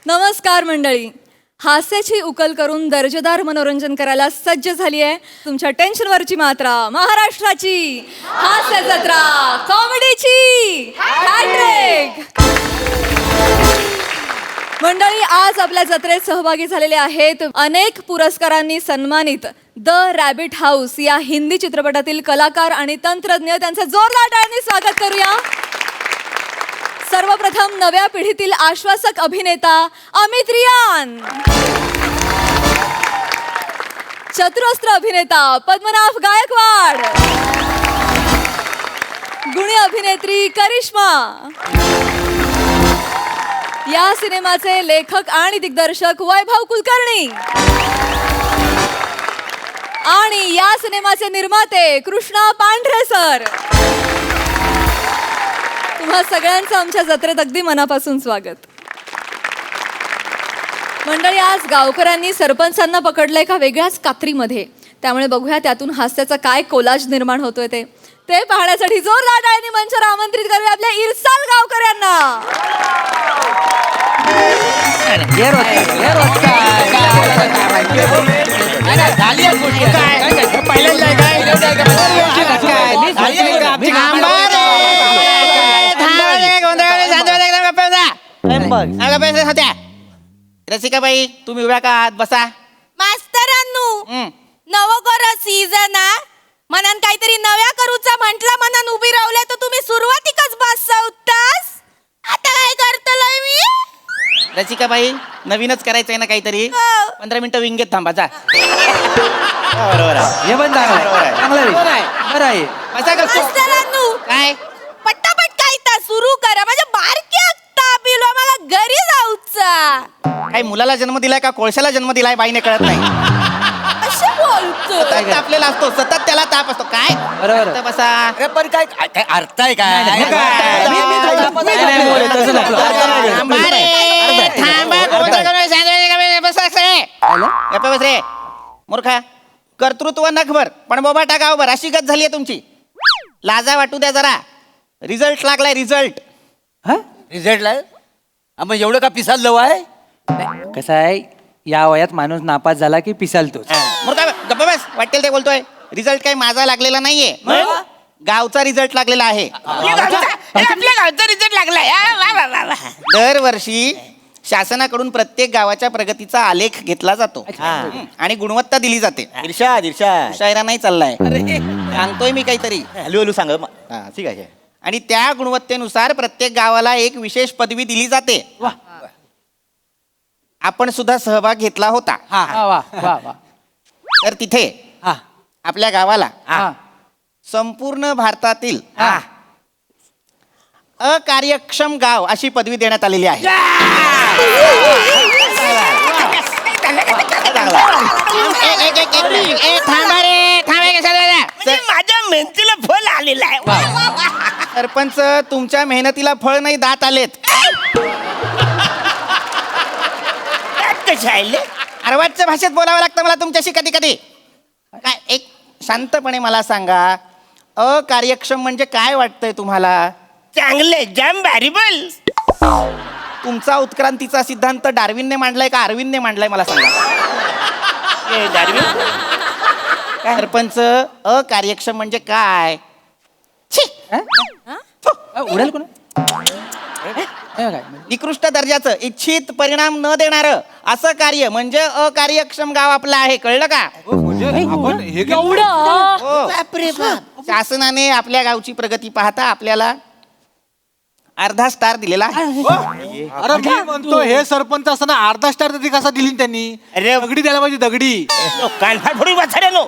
नमस्कार मंडळी. हास्याची उकल करून दर्जेदार मनोरंजन करायला सज्ज झाली आहे तुमच्या टेन्शनवरची मात्रा महाराष्ट्राची हास्य जत्रा कॉमेडीची हॅट्रिक. मंडळी, आज आपल्या जत्रेत सहभागी झालेले आहेत अनेक पुरस्कारांनी सन्मानित द रॅबिट हाऊस या हिंदी चित्रपटातील कलाकार आणि तंत्रज्ञ. त्यांचं जोरदार टाळ्यांनी स्वागत करूया. सर्वप्रथम नव्या पिढीतील आश्वासक अभिनेता अमित रियान, चतुरस्त्र अभिनेता पद्मनाभ गायकवाड, गुणी अभिनेत्री करिश्मा, या सिनेमाचे लेखक आणि दिग्दर्शक वैभव कुलकर्णी आणि या सिनेमाचे निर्माते कृष्णा पांढरे सर. तुम्हा सगळ्यांचं आमच्या जत्रेत अगदी मनापासून स्वागत. मंडळी, आज गावकऱ्यांनी सरपंचांना पकडलंय एका वेगळ्याच कात्रीमध्ये. त्यामुळे बघूया त्यातून हास्याचा काय कोलाज निर्माण होतोय ते पाहण्यासाठी जोरदार टाळ्यांनी मंचावर आमंत्रित करूया आपल्या इरसाल गावकऱ्यांना. रसिकाबाई, तुम्ही उभ्या का आहात? बसा. मास्तरांनो, नवं कर सीझन मनान काहीतरी नव्या करूचा म्हंटला मनान उभी रावले तर तुम्ही सुरुवातीकच बसवतास. आता काय करतलय मी? रसिकाबाई, नवीनच करायचंय ना काहीतरी. हो. 15 मिनिटं विंगेत थांबा. जा. हे पण चांगलं आहे. बसा गप्प. मास्तरांनो, काय पटापट काय ता सुरू करा. माझ्या बारक्या ताप इलो, मला घरी जाऊचा. काय मुलाला जन्म दिलाय का कोळशाला जन्म दिलाय बाईने कळत नाही. असे बोलतो. सतत तापलेला असतो, सतत त्याला ताप असतो. काय बरोबर. तर बसा. अरे पण काय काय अर्थ आहे काय? थांबा रे, थांबा. गोंधळ करू नये. बसा सगळे. गप्प बस रे मूर्खा. कर्तृत्व नखभर पण बोबाटा गावभर अशी गत झाली आहे तुमची. लाजा वाटू द्या जरा. रिझल्ट लागलाय, रिझल्ट. रिझल्टला मग एवढं का पिसाल लव आहे? कसं आहे, या वयात माणूस नापास झाला की पिसालतोच. मूर्खा गप्प बस. वाटेल ते बोलतोय. रिझल्ट काही माझा लागलेला नाहीये, गावचा रिझल्ट लागलेला आहे. आपल्या गावचा रिझल्ट लागलाय. दरवर्षी शासनाकडून प्रत्येक गावाच्या प्रगतीचा आलेख घेतला जातो आणि गुणवत्ता दिली जाते. इर्षाद इर्षाद शायरा नाही चाललाय, सांगतोय मी काहीतरी. हलू हलू सांग. ठीक आहे. आणि त्या गुणवत्तेनुसार प्रत्येक गावाला एक विशेष पदवी दिली जाते. आपण सुद्धा सहभाग घेतला होता. वा वा वा वा. तर तिथे हा आपल्या गावाला हा. संपूर्ण भारतातील अकार्यक्षम गाव अशी पदवी देण्यात आलेली आहे. माझ्या मेहनतीला फल आलेलं आहे. सरपंच, तुमच्या मेहनतीला फळ नाही, दात आलेत. अर्वाच्या भाषेत बोलावं लागतं मला तुमच्याशी कधी कधी. काय एक शांतपणे मला सांगा, अकार्यक्षम म्हणजे काय वाटतंय तुम्हाला? चांगले जाम व्हॅरिबल. तुमचा उत्क्रांतीचा सिद्धांत डार्विनने मांडलाय का अरविंदने मांडलाय मला सांगा. सरपंच, अकार्यक्षम म्हणजे काय? छी! उडेल कोण? निकृष्ट दर्जाचं, इच्छित परिणाम न देणारं असं कार्य म्हणजे अकार्यक्षम गाव आपलं आहे. कळलं का? हो. शासनाने आपल्या गावची प्रगती पाहता आपल्याला अर्धा स्टार दिलेला आहे. अरे मी म्हणतो, हे सरपंच असताना अर्धा स्टार तरी कसा दिली त्यांनी? दगडी द्यायला पाहिजे, दगडी. कानफाड फोडून वाचायला.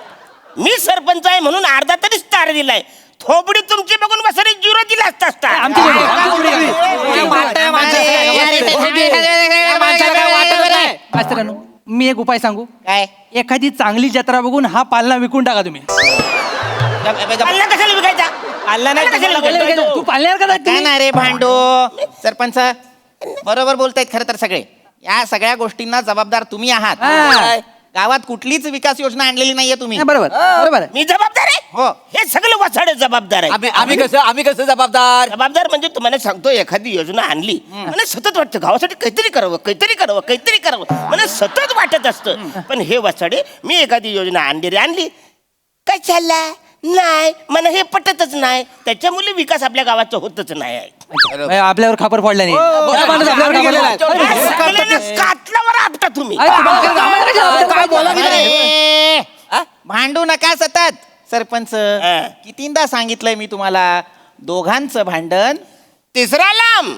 मी सरपंच आहे म्हणून अर्धा तरी स्टार दिलाय. थोबडी तुमची बघून बसरे 0 दिला असता. मास्तरांनो, मी एक उपाय सांगू काय? एखादी चांगली जत्रा बघून हा पालना विकून टाका तुम्ही. अल्ला कशाला विकायचा? अल्ला नाही, तू पालण्यावर का काय ना रे भांडो. सरपंच बरोबर बोलतायत खरं तर सगळे. या सगळ्या गोष्टींना जबाबदार तुम्ही आहात. गावात कुठलीच विकास योजना आणलेली नाहीये तुम्ही. नाही, बरोबर बरोबर आहे. मी जबाबदार आहे हो. हे सगळं वसाडे जबाबदार आहे आम्ही कसं जबाबदार? जबाबदार म्हणजे तुम्हाला सांगतो एखादी योजना आणली मला सतत वाटतं गावासाठी काहीतरी करावं मला सतत वाटत असतं. पण हे वसाडे मी एखादी योजना आणली काय चालला नाही मला हे पटतच नाही त्याच्यामुळे विकास आपल्या गावाचा होतच नाही आहे. म्हणजे आपल्यावर खापर फोडल्याने या माणूस आपल्यावर खापर फोडला. काय सगळ्यांना कातल्यावर आपटा तुम्ही अरे, तुम्हाला आम्हाला कशाला आपल्याला अरे, भांडू नका सतत. सरपंच कितींदा सांगितलंय मी तुम्हाला, दोघांचं भांडण तिसरा लांब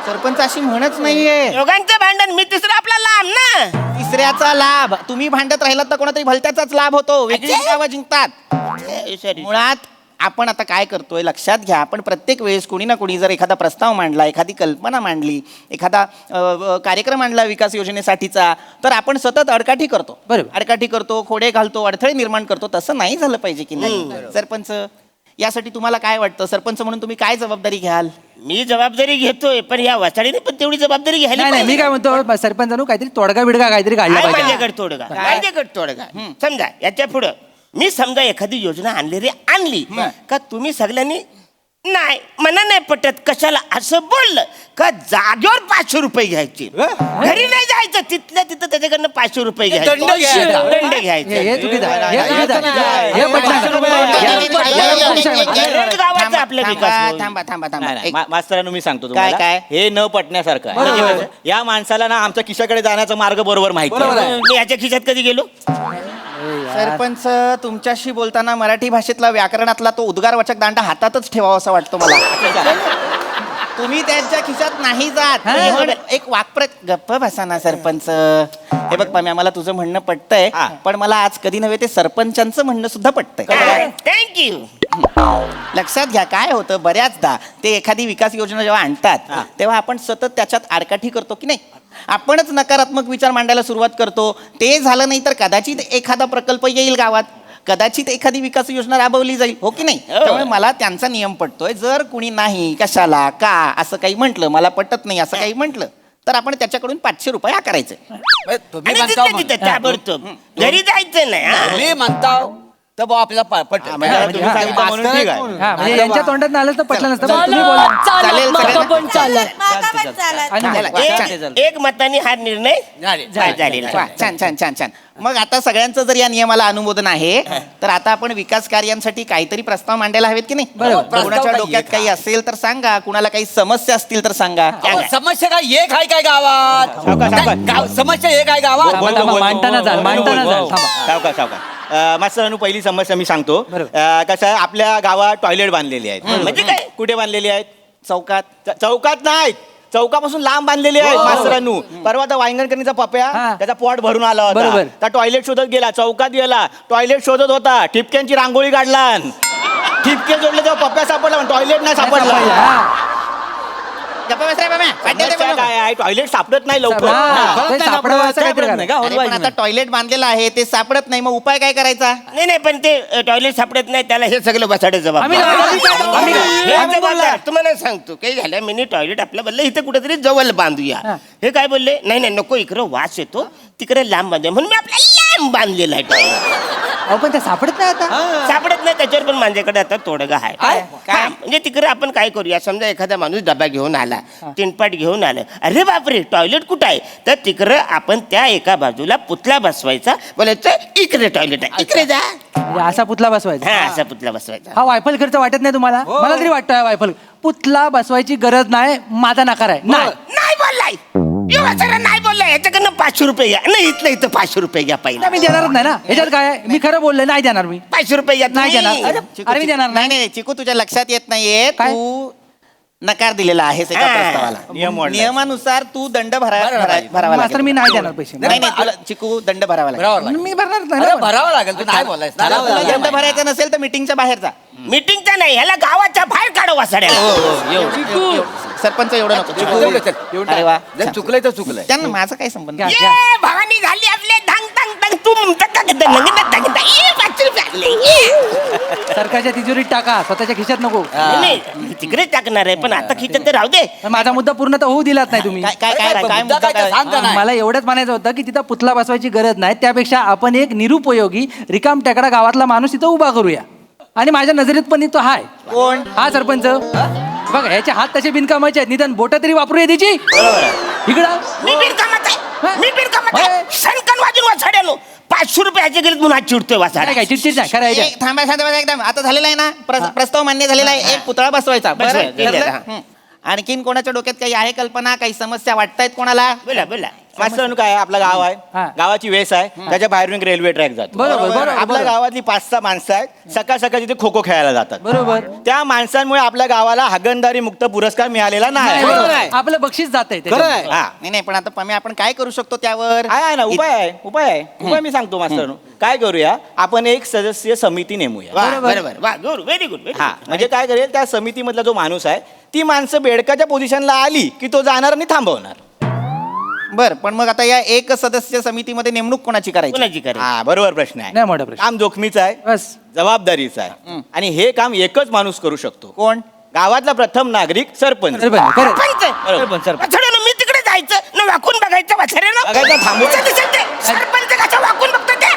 सरपंच अशी म्हणच नाहीये. दोघांचं भांडण मी तिसरा आपला लांब ना. तिसऱ्याचा लाभ तुम्ही भांडत राहिलात तर कोणातरी भलत्याचाच लाभ होतो. वेगळी गावं जिंकतात. सॉरी. मुळात आपण आता काय करतोय लक्षात घ्या. आपण प्रत्येक वेळेस कोणी ना कोणी जर एखादा प्रस्ताव मांडला, एखादी कल्पना मांडली, एखादा कार्यक्रम आणला विकास योजनेसाठीचा, तर आपण सतत अडकाठी करतो. बरोबर. अडकाठी करतो, खोडे घालतो, अडथळे निर्माण करतो. तसं नाही झालं पाहिजे की नाही. सरपंच, यासाठी तुम्हाला काय वाटतं? सरपंच म्हणून तुम्ही काय जबाबदारी घ्याल? मी जबाबदारी घेतोय पण या वसाडीने पण तेवढी जबाबदारी घ्यायला नाही नाही, मी काय म्हणतो सरपंचानं काहीतरी तोडगा बिडगा काहीतरी काढला काय पाहिजे. माझ्याकडे तोडगा समजा याच्या पुढं मी समजा एखादी योजना आणली का तुम्ही सगळ्यांनी नाही मना नाही पटत कशाला असं बोललं का जागेवर 500 रुपये घ्यायचे. घरी नाही जायचं, तिथल्या तिथं त्याच्याकडनं 500 रुपये घ्यायचे. दंड घ्यायचा. दंड हे घ्यायचे. चुकीचं आहे. हे चुकीचं आहे. हे पटलं नाही. रोज गावाचा आपला विकास होईल. थांबा. मास्तरांनो मी सांगतो काय? तुम्हाला हे न पटण्यासारखं आहे. बरोबर. म्हणजे या माणसाला ना आमच्या खिशाकडे जाण्याचा मार्ग बरोबर माहिती आहे. मी याच्या खिशात कधी गेलो? सरपंच, तुमच्याशी बोलताना मराठी भाषेतला व्याकरणातला तो उद्गारवाचक दांडा हातातच ठेवावा असं वाटतं मला. तुम्ही त्यांच्या खिशात नाही जात. एक गप्प बसा ना सरपंच. हे बघ पाम्या, मला तुझं म्हणणं पटतंय, पण मला आज कधी नव्हे ते सरपंचांचं म्हणणं सुद्धा पटतंय. थँक्यू. लक्षात घ्या, काय होतं बऱ्याचदा ते एखादी विकास योजना जेव्हा आणतात तेव्हा आपण सतत त्याच्यात आडकाठी करतो की नाही. आपणच नकारात्मक विचार मांडायला सुरुवात करतो. ते झालं नाही तर कदाचित एखादा प्रकल्प येईल गावात, कदाचित एखादी विकास योजना राबवली जाईल, हो की नाही. त्यामुळे मला त्यांचा नियम पटतोय. जर कुणी नाही, कशाला, का असं काही म्हटलं, मला पटत नाही असं काही म्हटलं, तर आपण त्याच्याकडून 500 रुपये आकारायचे. तुम्ही आणि म्हणता तिथल्या तिथं ताबडतोब घरी जायचं नाही हा. तुम्ही म्हणता तर भाऊ आपल्याला पटेल. म्हणजे तुम्ही सांगितलं म्हणून ठीक आहे. हा, म्हणजे यांच्या तोंडात आलं तर पटलं नसतं. पण तुम्ही बोला. चालेल, माका सगळ्यांना? पण चालत. आणि बोला. एक मताने हा निर्णय झालेला वा, छान. मग आता सगळ्यांचं जर या नियमाला अनुमोदन आहे तर आता आपण विकास कार्यांसाठी काहीतरी प्रस्ताव मांडायला हवेत की नाही. बरोबर. कुणाच्या डोक्यात काही असेल तर सांगा, कुणाला काही समस्या असतील तर सांगा. अहो, समस्या काय एक आहे काय गावात? समस्या एक आहे गावात? थांबा, मांडताना जाल. थांबा. सावकाश. मास्तरांनो, पहिली समस्या मी सांगतो. बरोबर. कसं आहे, आपल्या गावात टॉयलेट बांधलेली आहेत. म्हणजे काय? कुठे बांधलेली आहेत? चौकात चौकात नाहीत, चौकापासून लांब बांधलेली आहे. मास्तरांनो, परवा त्या वांगणकरणीचा पप्या हा. त्याचा पोट भरून आला होता. बरोबर. त्या टॉयलेट शोधत गेला, चौकात गेला, टॉयलेट शोधत होता, ठिपक्यांची रांगोळी काढला, ठिपके जोडले तेव्हा पप्या सापडला, टॉयलेट नाही सापडला. हा. गप्पा बस रे बाबा. समस्या काय आहे? टॉयलेट सापडत नाही लवकर. हा, ते सापडावं असं काहीतरी सापडत नाही का? अरे पण आता टॉयलेट बांधलेलं आहे, ते सापडत नाही, मग उपाय काय करायचा? नाही पण ते टॉयलेट सापडत नाही त्याला हे सगळं बसाडे आम्ही जबाबदार तुम्हाला सांगतो काही झालं मिनी टॉयलेट आपल्या बोललं इथे कुठेतरी जवळ बांधूया. हे काय बोलले नाही नको, इकडं वास येतो, तिकडे लांब बांधूया म्हणून मी आपल्या लांब बांधलेला आहे टॉयलेट. अहो, पण ते सापडत नाही आता. सापडत नाही त्याच्यावर पण माझ्याकडे आता तोडगा आहे. काय म्हणजे तिकडे आपण काय करूया, समजा एखादा माणूस डबा घेऊन आला, तीनपाट घेऊन आलं, अरे बापरे टॉयलेट कुठं आहे, तर तिकडं आपण त्या एका बाजूला पुतळा बसवायचा, बोलायचं इकडे टॉयलेट आहे, इकडे जा. म्हणजे असा पुतला बसवायचा. हा असा पुतळा बसवायचा. हा वायफल खर्च वाटत नाही तुम्हाला? मला तरी वाटतोय वायफल. पुतला बसवायची गरज नाही, माझा नकार आहे. नाही नाही बोललाय नाही बोललाय, याच्याकडनं 500 रुपये घ्या. नाही इथं 500 रुपये घ्या पहिला. मी देणारच नाही ना. ह्याच्यात काय आहे? मी खरं बोललोय, नाही देणार मी. 500 रुपये घ्या नाही तुम्ही. देणार. अरे मी देणार नाही. नाही चिकू, तुझ्या लक्षात येत नाहीये. काय? तू नकार दिलेला आहेस एका हा. प्रस्तावाला. नियम मोडलाय. नियमानुसार तू दंड भरावा मास्तर लागेल. मी नाही देणार पैसे. नाही तुला चिकू दंड भरावा लागेल. मी भरणार नाही अरे ना. भरावं लागेल. तू नाही बोलायचं. तुला दंड भरायचा नसेल तर मीटिंगच्या बाहेर जा. मीटिंगचा नाही, ह्याला गावाच्या बाहेर काढू वासाड्या. सरपंच एवढं नको चिकू. एवढं चल. अरे वा. जर चुकलंय तर चुकलंय. त्यांना माझा काय संबंध? घ्या. ये भवानी झाली आपले धांग धांग धांग तू सरकारच्या तिजोरीत टाका स्वतःच्या खिशात नको तिकडे टाकणार आहे पण आता खिचत तर राहू दे. पण माझा मुद्दा पूर्ण तर होऊ दिलात नाही तुम्ही काय काय काय काय मुद्दा मुद्दा काय काय? सांग का नाही? मला एवढंच म्हणायचं होतं की तिथं पुतळा बसवायची गरज नाही त्यापेक्षा आपण एक निरुपयोगी रिकाम टेकडा गावातला माणूस तिथं उभा करूया आणि माझ्या नजरेत पण तो हाय कोण? हा सरपंच बघा ह्याचे हात तसे बिनकामाचे आहेत निदान बोट तरी वापरूया त्याची इकडं मी बिनकामात आहे मी बिनकामात आहे सणकण वाजून वाचाड्यानो 500 रुपयाचे गेले म्हणून आज चिडतोय वाचाड्या. काय चिडचिड नाही खरं आहे ए, थांबा शांत बसा एकदम आता झालेला आहे ना प्रस्ताव मान्य झालेला आहे एक पुतळा बसवायचा बरं, बसवायचा, ठरलं? दिलेला. हं. आणखीन कोणाच्या डोक्यात काही आहे कल्पना काही समस्या वाटतायत कोणाला? बोला बोला मास्तर काय आहे, आपलं गाव हा. आहे गावाची वेस आहे त्याच्या बाहेरून एक रेल्वे ट्रॅक जातो बरोबर, बरोबर, आपल्या बरोबर. गावातली 5-6 माणसं आहेत सकाळ सकाळ तिथे खो खो खेळायला जातात बरोबर त्या माणसांमुळे आपल्या गावाला हागणदारी मुक्त पुरस्कार मिळालेला नाही बरोबर. आहे. आपलं बक्षीस जात आहे खरं आहे. हा नाही नाही पण आता पमे आपण काय करू शकतो त्यावर? आहे ना उपाय मी सांगतो मास्तर काय करूया आपण एक सदस्य समिती नेमूया वा बरोबर. बरोबर वा गुड व्हेरी गुड हा म्हणजे काय करेल त्या समितीमधला जो माणूस आहे ती माणसं बेडकाच्या पोझिशनला आली की तो जाणार आणि थांबवणार बर पण मग आता या एक सदस्य समितीमध्ये नेमणूक कोणाची करायची? कोणाची करे हा बरोबर प्रश्न आहे नाही मोठा प्रश्न काम जोखमीचं आहे बस जबाबदारीचं आहे आणि हे काम एकच माणूस करू शकतो कोण? गावातला प्रथम नागरिक सरपंच सरपंच, खरं. वाचाड्यानो मी तिकडे जायचं न वाकून बघायचं वाचाड्यानो बघायचं, थांबवायचं. सरपंच कसं वाकून बघतो ते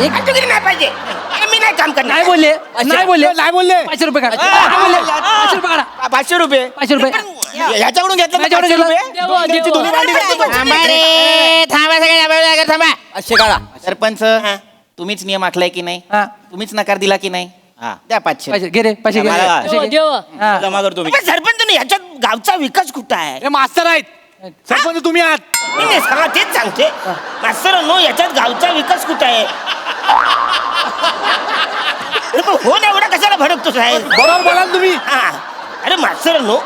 एक कामगिरी नाही पाहिजे अरे, मी नाही काम करणार नाही बोलले नाही बोलले नाही बोलले 500 रुपये काढा 500 रुपये काढा 500 रुपये 500 रुपये ह्याच्याकडून घेतलं ना ह्याच्याकडून 500 रुपये घेतलं. दोन त्यांची दोन्ही भांडी घेतली तो. थांबा रे थांबा सगळे थांबा असे काढा सरपंच तुम्हीच नियम आखलाय की नाही हा. तुम्हीच नकार दिला की नाही हा. द्या 500. पैसे घे रे पैसे घे मला- पैसे घे. हा. जमा करतो मी पण सरपंच ह्याच्यात गावचा विकास कुठं आहे हे मास्तर आहेत सरपंच तुम्ही आहात मी नाही सांगा तेच सांगते मास्तर नो याच्यात गावचा विकास कुठं आहे अरे पण हो ना एवढा कशाला भडकतो साहेब बरोबर बोला ना तुम्ही हा अरे मास्तर नो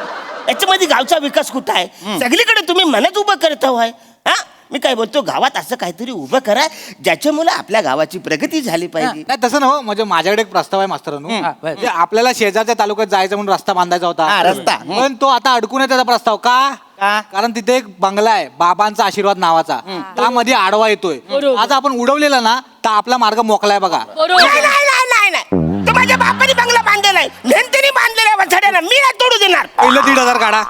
याच्यामध्ये गावचा विकास कुठं आहे सगळीकडे तुम्ही मनच उभं करता होय हा मी काय बोलतो गावात असं काहीतरी उभं करा ज्याच्यामुळे आपल्या गावाची प्रगती झाली पाहिजे नाही तसं ना म्हणजे माझ्याकडे एक प्रस्ताव आहे मास्तरांनो हा, बस. म्हणजे आपल्याला शेजारच्या तालुक्यात जायचं म्हणून रस्ता बांधायचा हा, होता रस्ता. पण तो आता अडकून आहे त्याचा प्रस्ताव का का? कारण तिथे एक बंगला आहे बाबांचा आशीर्वाद नावाचा त्यामध्ये आडवा येतोय आज आपण उडवलेला ना तर आपला मार्ग मोकळा आहे बघा नाही नाही नाही नाही नाही तो माझ्या बापाने बंगला बांधलेला आहे नेंतरी बांधलेला आहे वसाड्याला मी नाही तोडू देणार पहिलं 1,500 काढा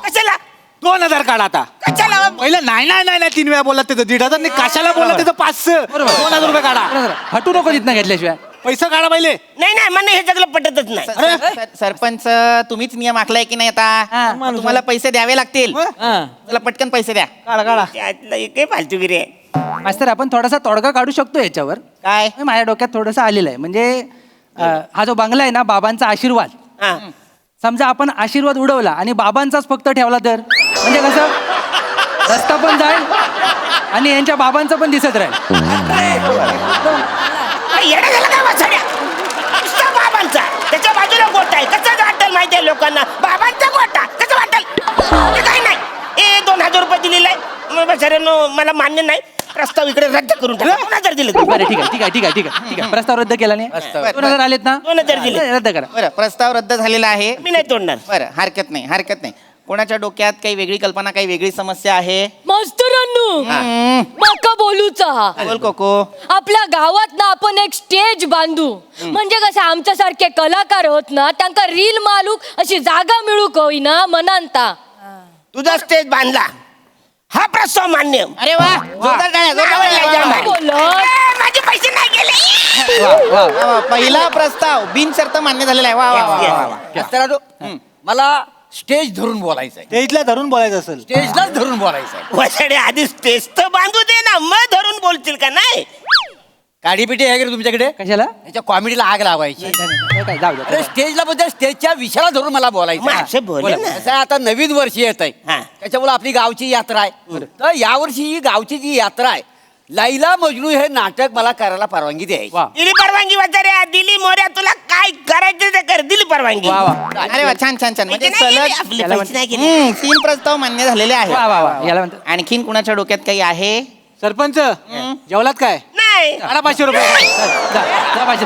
कशाला 2,000 काढा आता कशाला पहिलं नाही नाही नाही नाही 3 वेळा बोलला त्याचं 1,500 नाही कशाला बोलला त्याचं 500 2,000 रुपये काढा हटू नको तिथनं घेतल्याशिवाय पैसा काढा पहिले नाही नाही मला हे सगळं पटतच नाही सरपंच तुम्हीच नियम आखलाय की नाही आता मग तुम्हाला पैसे द्यावे लागतील चला पटकन पैसे द्या त्यातलं एकही फालतूगिरी आहे मास्तर आपण थोडासा तोडगा काढू शकतो याच्यावर काय? माझ्या डोक्यात थोडंसं आलेलं आहे म्हणजे हा जो बंगला आहे ना बाबांचा आशीर्वाद हा. समजा आपण आशीर्वाद उडवला आणि बाबांचाच फक्त ठेवला तर म्हणजे कसं रस्ता पण जाईल आणि यांच्या बाबांचं पण दिसत राहील काय येडं झालं काय वसाड्या नुसता बाबांचा त्याच्या बाजूला गोटा आहे कसं वाटेल माहिती आहे लोकांना बाबांचा गोटा कसं वाटेल ते काही नाही 2,000 रुपये दिलेले आहे वसाड्यानो मला मान्य नाही प्रस्ताव इकडे रद्द करून टाका 2,000 दिले तुम्ही. बरं ठीक आहे ठीक आहे ठीक आहे ठीक आहे ठीक आहे प्रस्ताव रद्द केला नाही 2,000 आलेत ना 2,000 दिले. रद्द करा बरं प्रस्ताव रद्द झालेला आहे मी नाही तोडणार बरं हरकत नाही कोणाच्या डोक्यात काही वेगळी कल्पना काही वेगळी समस्या आहे? मास्तरांनो माका बोलूचा हा बोल कोको. आपल्या गावात ना आपण एक स्टेज बांधू म्हणजे कसं आमच्यासारखे कलाकार होत ना त्यांना रील मालूक अशी जागा मिळू होईना मनांता तुझा स्टेज बांधला हा प्रस्ताव मान्य अरे वा जोरदार टाळ्या, जोरदार टाळ्या. बोलत माझे पैसे नाही गेले वा, वा, पहिला प्रस्ताव बिनशर्त मान्य झालेला आहे वा वा वा, वा, वा. मास्तरांनो, मला स्टेज धरून बोलायचंय ते इथल्या धरून बोलायचं असेल स्टेजलाच धरून बोलायचंय वसाडे आधी स्टेज तर बांधू दे ना मग धरून बोलतील का नाही काडीपिटी आहे का रे तुमच्याकडे कशाला याच्या कॉमेडीला आग लावायची काय जाऊ अरे दे स्टेजला बद्दल स्टेजच्या विषयाला धरून मला बोलायचं मग आहे. असं बोले ना कसं आहे, आता नवीन वर्ष येत आहे हा. त्याच्यामुळे आपली गावची यात्रा आहे तर यावर्षी ही गावची जी यात्रा आहे लैला मजनू हे नाटक मला करायला परवानगी द्यायची वा दिली परवानगी वसाडे दिली मोऱ्या तुला काय करायचं ते कर दिली परवानगी वा वा अरे वा छान छान छान म्हणजे पैसे नाही गेले, सलग आपले याला पैसे नाही गेले. 3 प्रस्ताव मान्य झालेले वा आहेत वा वा याला म्हणतात आणखीन कुणाच्या डोक्यात काही आहे? सरपंच जेवलात काय नाही काढा 500 रुपये जा 500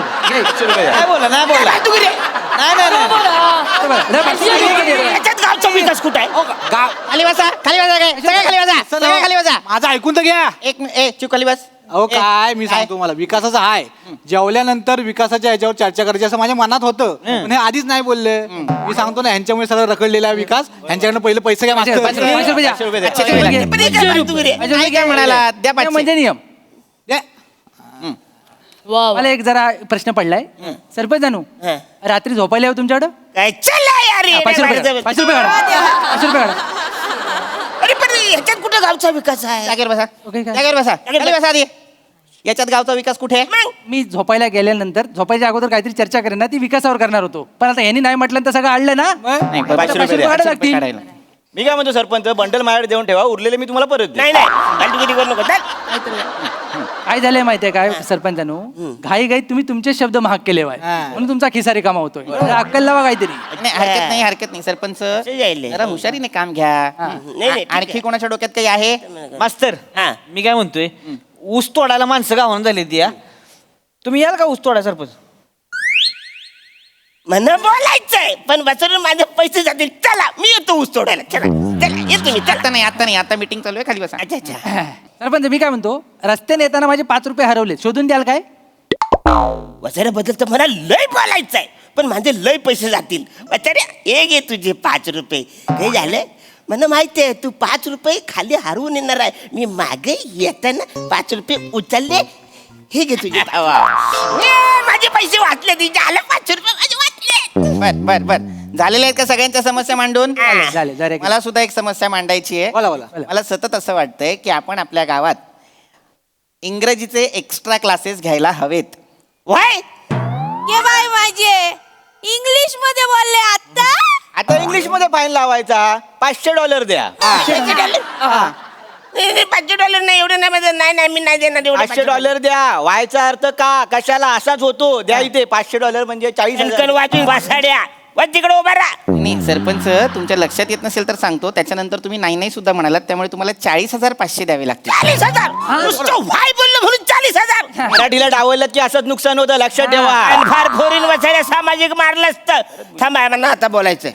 घे. नाही बोला नाही बोला फालतूगिरी आहे. नाही नाही नाही. दे 500. याच्यात गावचा विकास कुठं आहे गाव खाली बसा काय सगळे खाली बसा सगळे खाली बसा माझं ऐकून तर घ्या एक मिनिट ए चुप खाली बस अहो काय मी सांगतो मला विकासाचा आहे जेवल्यानंतर विकासाच्या याच्यावर चर्चा करायची असं माझ्या मनात होतं पण हे आधीच नाही बोलले मी सांगतो ना ह्यांच्यामुळे सगळं रखडलेला आहे विकास ह्यांच्याकडनं पहिले पैसे काय मागतात 500 रुपये द्या. अच्छा, रुपये अच्छा, पण हे काय फालतू रे? रुपये काय म्हणाला द्या नियम म्हणजे नियम द्या. मला एक जरा प्रश्न पडलाय सरपंच जानू हं. रात्री झोपायला येऊ तुमच्याकडं काय चला यार येडे 500 रुपये माणसं. 500 रुपये काढा 500 रुपये काढा अरे पण ह्याच्यात कुठं गावचा विकास आहे जागेवर बसा ओके काय? जागेवर बसा खाली बसा आधी. याच्यात गावचा विकास कुठे आहे? मग मी झोपायला गेल्यानंतर झोपायच्या अगोदर काहीतरी चर्चा करेन ना ती विकासावर करणार होतो पण आता यांनी नाही म्हटलं तर सगळं आणलं ना नाही, 500 500 रुपये द्या. काढायला लागतील. काढायला. मी काय म्हणतो सरपंच बंडल माझ्याकडे देऊन ठेवा उरलेले मी तुम्हाला परत देईन. नाही नाही फालतूगिरी करू नको चल. काय झालंय माहितीये काय सरपंचानो घाई घाई तुम्ही तुमचे शब्द महाग केले वाय म्हणून तुमचा खिसा रिकामा होतोय जरा अक्कल लावा काहीतरी नाही हरकत नाही सरपंच जायले. जरा हुशारीने काम घ्या नाही, ठीक आणखी आहे. कोणाच्या डोक्यात काही आहे मास्तर हा. मी काय म्हणतोय ऊस तोडायला माणसं गावानं झाली ती तुम्ही याल का ऊस तोडा सरपंच मला बोलायचंय पण बसून माझे पैसे जातील चला मी येतो ऊस तोडायला चला चला येतो मी चला आता नाही आता मीटिंग चालू आहे खाली बसा अच्छा अच्छा सरपंच मी काय म्हणतो रस्त्याने येताना माझे 5 रुपये हरवले शोधून द्याल काय वसाऱ्याबद्दल तर मला लय बोलायचंय पण माझे लय पैसे जातील वसाऱ्या हे घे तुझे 5 रुपये हे झालं मला माहिती आहे तू 5 रुपये खाली हरवून येणार आहे मी मागे येताना 5 रुपये उचलले हे घे तुझे माझे पैसे वाचले तिचे आले 5 रुपये माझे वाचले बर बर बर झालेल्या आहेत का सगळ्यांच्या समस्या मांडून झाले जरा मला सुद्धा एक समस्या मांडायची आहे बोला बोला मला सतत असं वाटतंय की आपण आपल्या गावात इंग्रजीचे एक्स्ट्रा क्लासेस घ्यायला हवेत वाय ये बाय माझे इंग्लिश मध्ये बोलले आता आता इंग्लिश मध्ये फाईन लावायचा $500 द्या $500 नाही एवढे नाही माझं नाही मी नाही देणार एवढे $500 द्या व्हायचा अर्थ का कशाला असाच होतो द्या इथे $500 म्हणजे 40,000 वाचून वासाड्या वा तिकडे उभा राहा नाही सरपंच तुमच्या लक्षात येत नसेल तर सांगतो त्याच्यानंतर तुम्ही नाही सुद्धा म्हणालात त्यामुळे तुम्हाला 40,500 द्यावे लागतील 40,000 नुसतं वाय बोललं म्हणून 40,000 मराठीला डावललं की असंच नुकसान होतं लक्षात ठेवा आणि फार फोरीन वसाड्या सामाजिक मारलं असतं थांबा मला आता बोलायचंय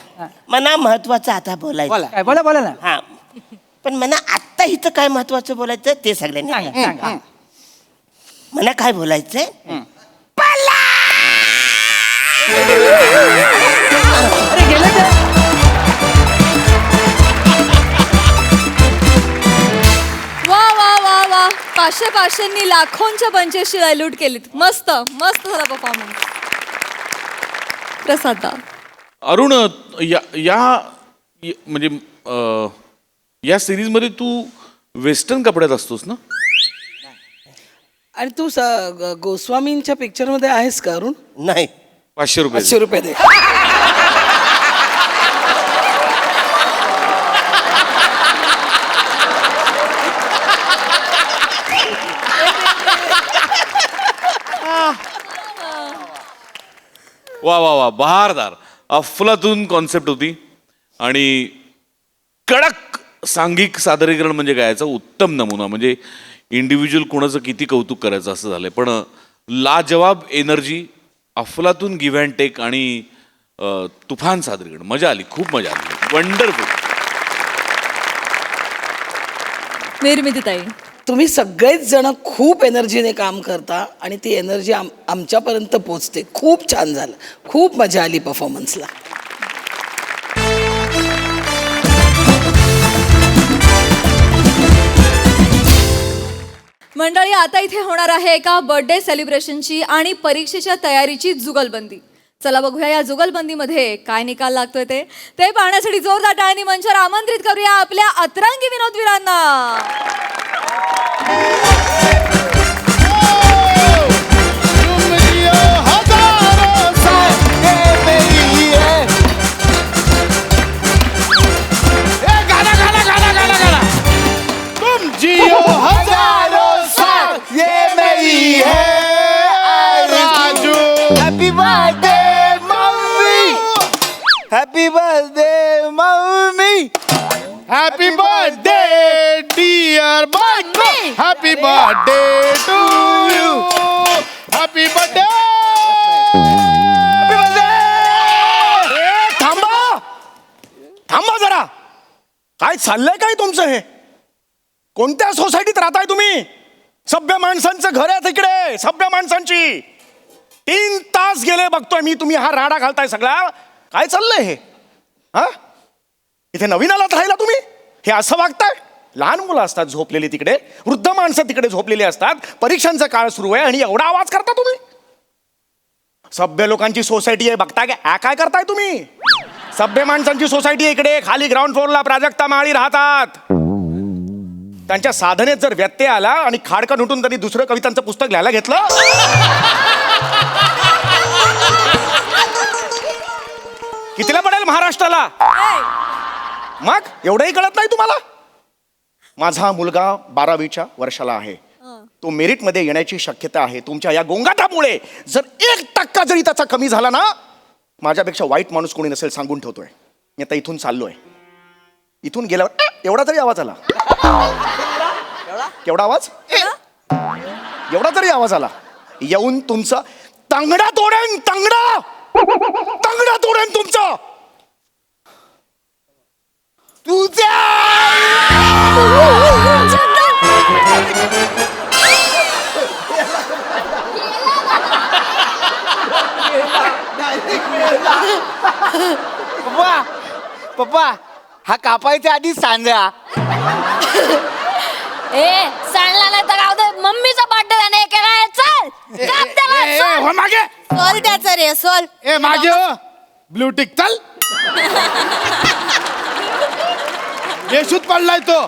मला महत्वाचं आता बोलायचं काय बोला बोला ना हा पण मला आत्ता इथं काय महत्वाचं बोलायचं ते सगळ्यांनी सांगा सांगा मला काय बोलायचंय अरे गेलं तर वा वा वा वा 500 लाखोंच्या पंचेशी डायल्यूट केलीत मस्त मस्त झाला परफॉर्मन्स प्रसाद दा. अरुण म्हणजे या सिरीज मध्ये तू वेस्टर्न कपड्यात असतोस ना आणि तू गोस्वामींच्या पिक्चर मध्ये आहेस का अरुण नाही $500 ₹500 दे वा वा वा बहारदार अफलातून कॉन्सेप्ट होती आणि कडक सांघिक सादरीकरण म्हणजे काय याचा उत्तम नमुना म्हणजे इंडिव्हिज्युअल कोणाचं किती कौतुक करायचं असं झालंय पण लाजवाब एनर्जी अफलातून गिव्ह अँड टेक आणि तुफान सादरीकरण मजा आली खूप मजा आली वंडरफुल निर्मिती ताई तुम्ही सगळेच जण खूप एनर्जीने काम करता आणि ती एनर्जी आमच्यापर्यंत पोचते खूप छान झालं खूप मजा आली परफॉर्मन्सला मंडळी आता इथे होणार आहे एका बर्थडे सेलिब्रेशनची आणि परीक्षेच्या तयारीची जुगलबंदी चला बघूया या जुगलबंदीमध्ये काय निकाल लागतोय ते पाहण्यासाठी जोरदार टाळ्यांनी मंचावर आमंत्रित करूया आपल्या अतरंगी विनोदवीरांना happy birthday mummy happy birthday dear mummy happy birthday to you happy birthday थांबा थांबा जरा काय चाललंय काय तुमचं हे कोणत्या सोसायटीत राहताय तुम्ही सभ्य माणसांचं घर आहे तिकडे, सभ्य माणसांची. 3 तास गेले बघतोय मी, तुम्ही हा राडा घालताय सगळा. काय चाललंय हे? हा, इथे नवीन आलात राहिला तुम्ही? हे असं वागताय? लहान मुलं असतात झोपलेली तिकडे, वृद्ध माणसं तिकडे झोपलेली असतात, परीक्षांचा काळ सुरू आहे आणि एवढा आवाज करता तुम्ही? सभ्य लोकांची सोसायटी आहे बघता काय करताय तुम्ही? सभ्य माणसांची सोसायटी आहे इकडे, खाली ग्राउंड फ्लोअरला प्राजक्ता माळी राहतात. त्यांच्या साधनेत जर व्यत्यय आला आणि खाडकन उठून त्यांनी दुसरं कवितांचं पुस्तक लिहायला घेतलं, कितीला पडेल महाराष्ट्राला? मग एवढंही कळत नाही तुम्हाला? माझा मुलगा 12वीच्या वर्षाला आहे. तो मेरिटमध्ये येण्याची शक्यता आहे. तुमच्या या गोंगाटामुळे जर 1% जरी त्याचा कमी झाला ना, माझ्यापेक्षा वाईट माणूस कोणी नसेल सांगून ठेवतोय. मी आता इथून चाललोय. इथून गेल्यावर एवढा तरी आवाज आला. केवढा आवाज? एवढा तरी आवाज आला, येऊन तुमचा तंगडा तोडेन, तंगडा तोडेन तुमचा. तुझ्या पप्पा पप्पा हा कापायच्या आधी सांगा. ए सांडला नाही तर राहू दे, मम्मीचा बर्थडे नाही केलाय. चल काप त्याला, सोल. हो मागे, सोल त्याचं रे, सोल. ए मागे हो, ब्लू टिक चल. येशूत पडलाय तो.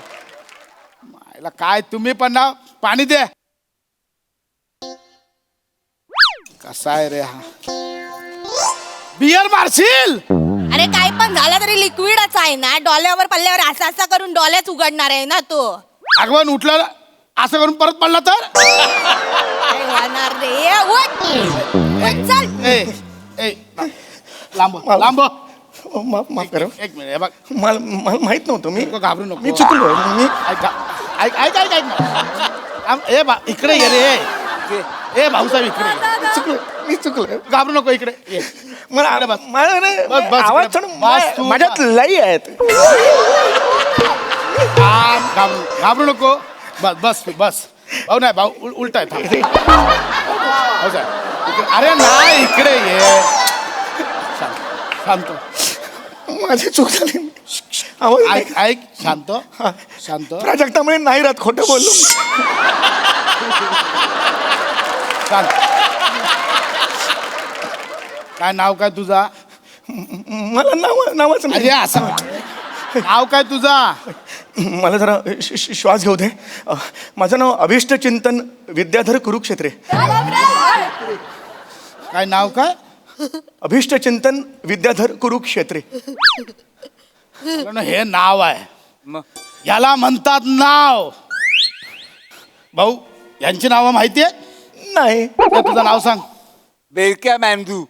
मायला काय तुम्ही पण ना, पाणी दे. कसा आहे रे हा? बियर मारशील? अरे काही पण झालं तरी लिक्विडच आहे ना. डोळ्यावर पडल्यावर असं असं करून डोळ्याच उघडणार आहे ना तो. आगवण उठला असं करून परत पडला तर? काय होणार रे? उठ. उठ, चल. ए लांब लांब. माफ करा, एक मिनिट. बघ, मला माहित नव्हतं. मी घाबरू नको, मी चुकलो. मी ऐक ए बा, इकडे ये रे. ए भाऊसाहेब इकडे ये. चुकलो, मी चुकलो. घाबरू नको, इकडे ये. मला आवाज माझ्यात लई आहेत. घाबरू नको. बस बस बस. भाऊ नाही, भाऊ उलटा आहे. अरे नाही, इकडे ये. शांत. माझी चूक झाली. ऐक शांत शांत. प्राजक्तामुळे नाही राहत, खोटं बोललो. शांत. काय नाव काय तुझा? मला नावाचं नाही. असं नाव काय तुझा? मला जरा श्वास घेऊ दे. माझं नाव अभिष्ट चिंतन विद्याधर कुरुक्षेत्रे. काय नाव काय? अभिष्ट चिंतन विद्याधर कुरुक्षेत्रे. हे नाव आहे, याला म्हणतात नाव. भाऊ यांची नावं माहितीये? नाही. तुझं नाव सांग. बेडक्या मॅंदू.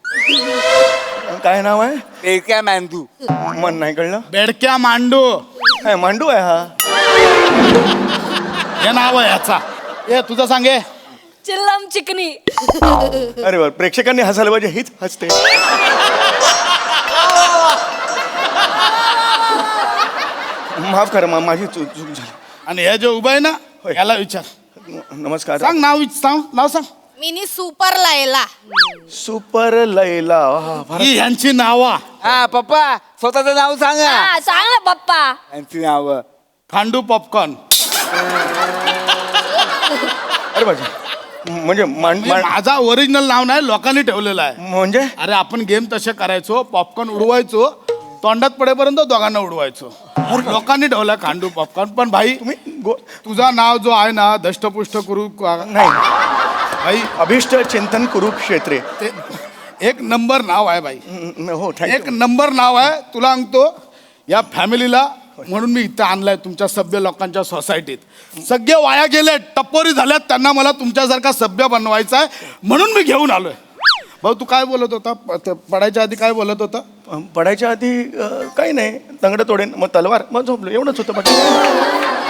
काय नाव आहे? बेडक्या मॅंदू. मन नाही कळलं. बेडक्या मांडू. काय मांडू आहे हा? हे नाव आहे ह्याचा. हे तुझं सांगे. चिल्लम चिकनी. अरे वा, प्रेक्षकांनी हसायला पाहिजे, हीच हसते. माफ करा, माझी चूक झाली. आणि हे जे उभं आहे ना, याला विचार. नमस्कार. सांग नाव, नाव सांग. मिनी सुपर लायला. सुपर लैला. ही यांची नावा. हा पप्पा स्वतःचं नाव सांगा. हा, सांग ना पप्पा. यांची नाव. खांडू पॉपकॉर्न. अरे बाजी, म्हणजे माझा ओरिजिनल नाव नाही, लोकांनी ठेवलेलं आहे. म्हणजे अरे आपण गेम तसे करायचो, पॉपकॉर्न उडवायचो, तोंडात पडेपर्यंत दोघांना उडवायचो. लोकांनी ठेवला खांडू पॉपकॉर्न. पण भाई तुझा नाव जो आहे ना, दष्टपुष्ट कुरु नाही भाई, अभिष्ट चिंतन कुरुक्षेत्रे. ते एक नंबर नाव आहे भाई. हो, एक नंबर नाव आहे. तुला सांगतो, या फॅमिलीला म्हणून मी इथं आणलाय तुमच्या सभ्य लोकांच्या सोसायटीत. सगळे वाया गेले, टप्पोरी झाल्यात, त्यांना मला तुमच्यासारखा सभ्य बनवायचा आहे म्हणून मी घेऊन आलोय. भाऊ तू काय बोलत होता? पडायच्या आधी काय बोलत होता? पडायच्या आधी काही नाही, तंगड तोडेन, मग तलवार, मग झोपलो, एवढंच होतं.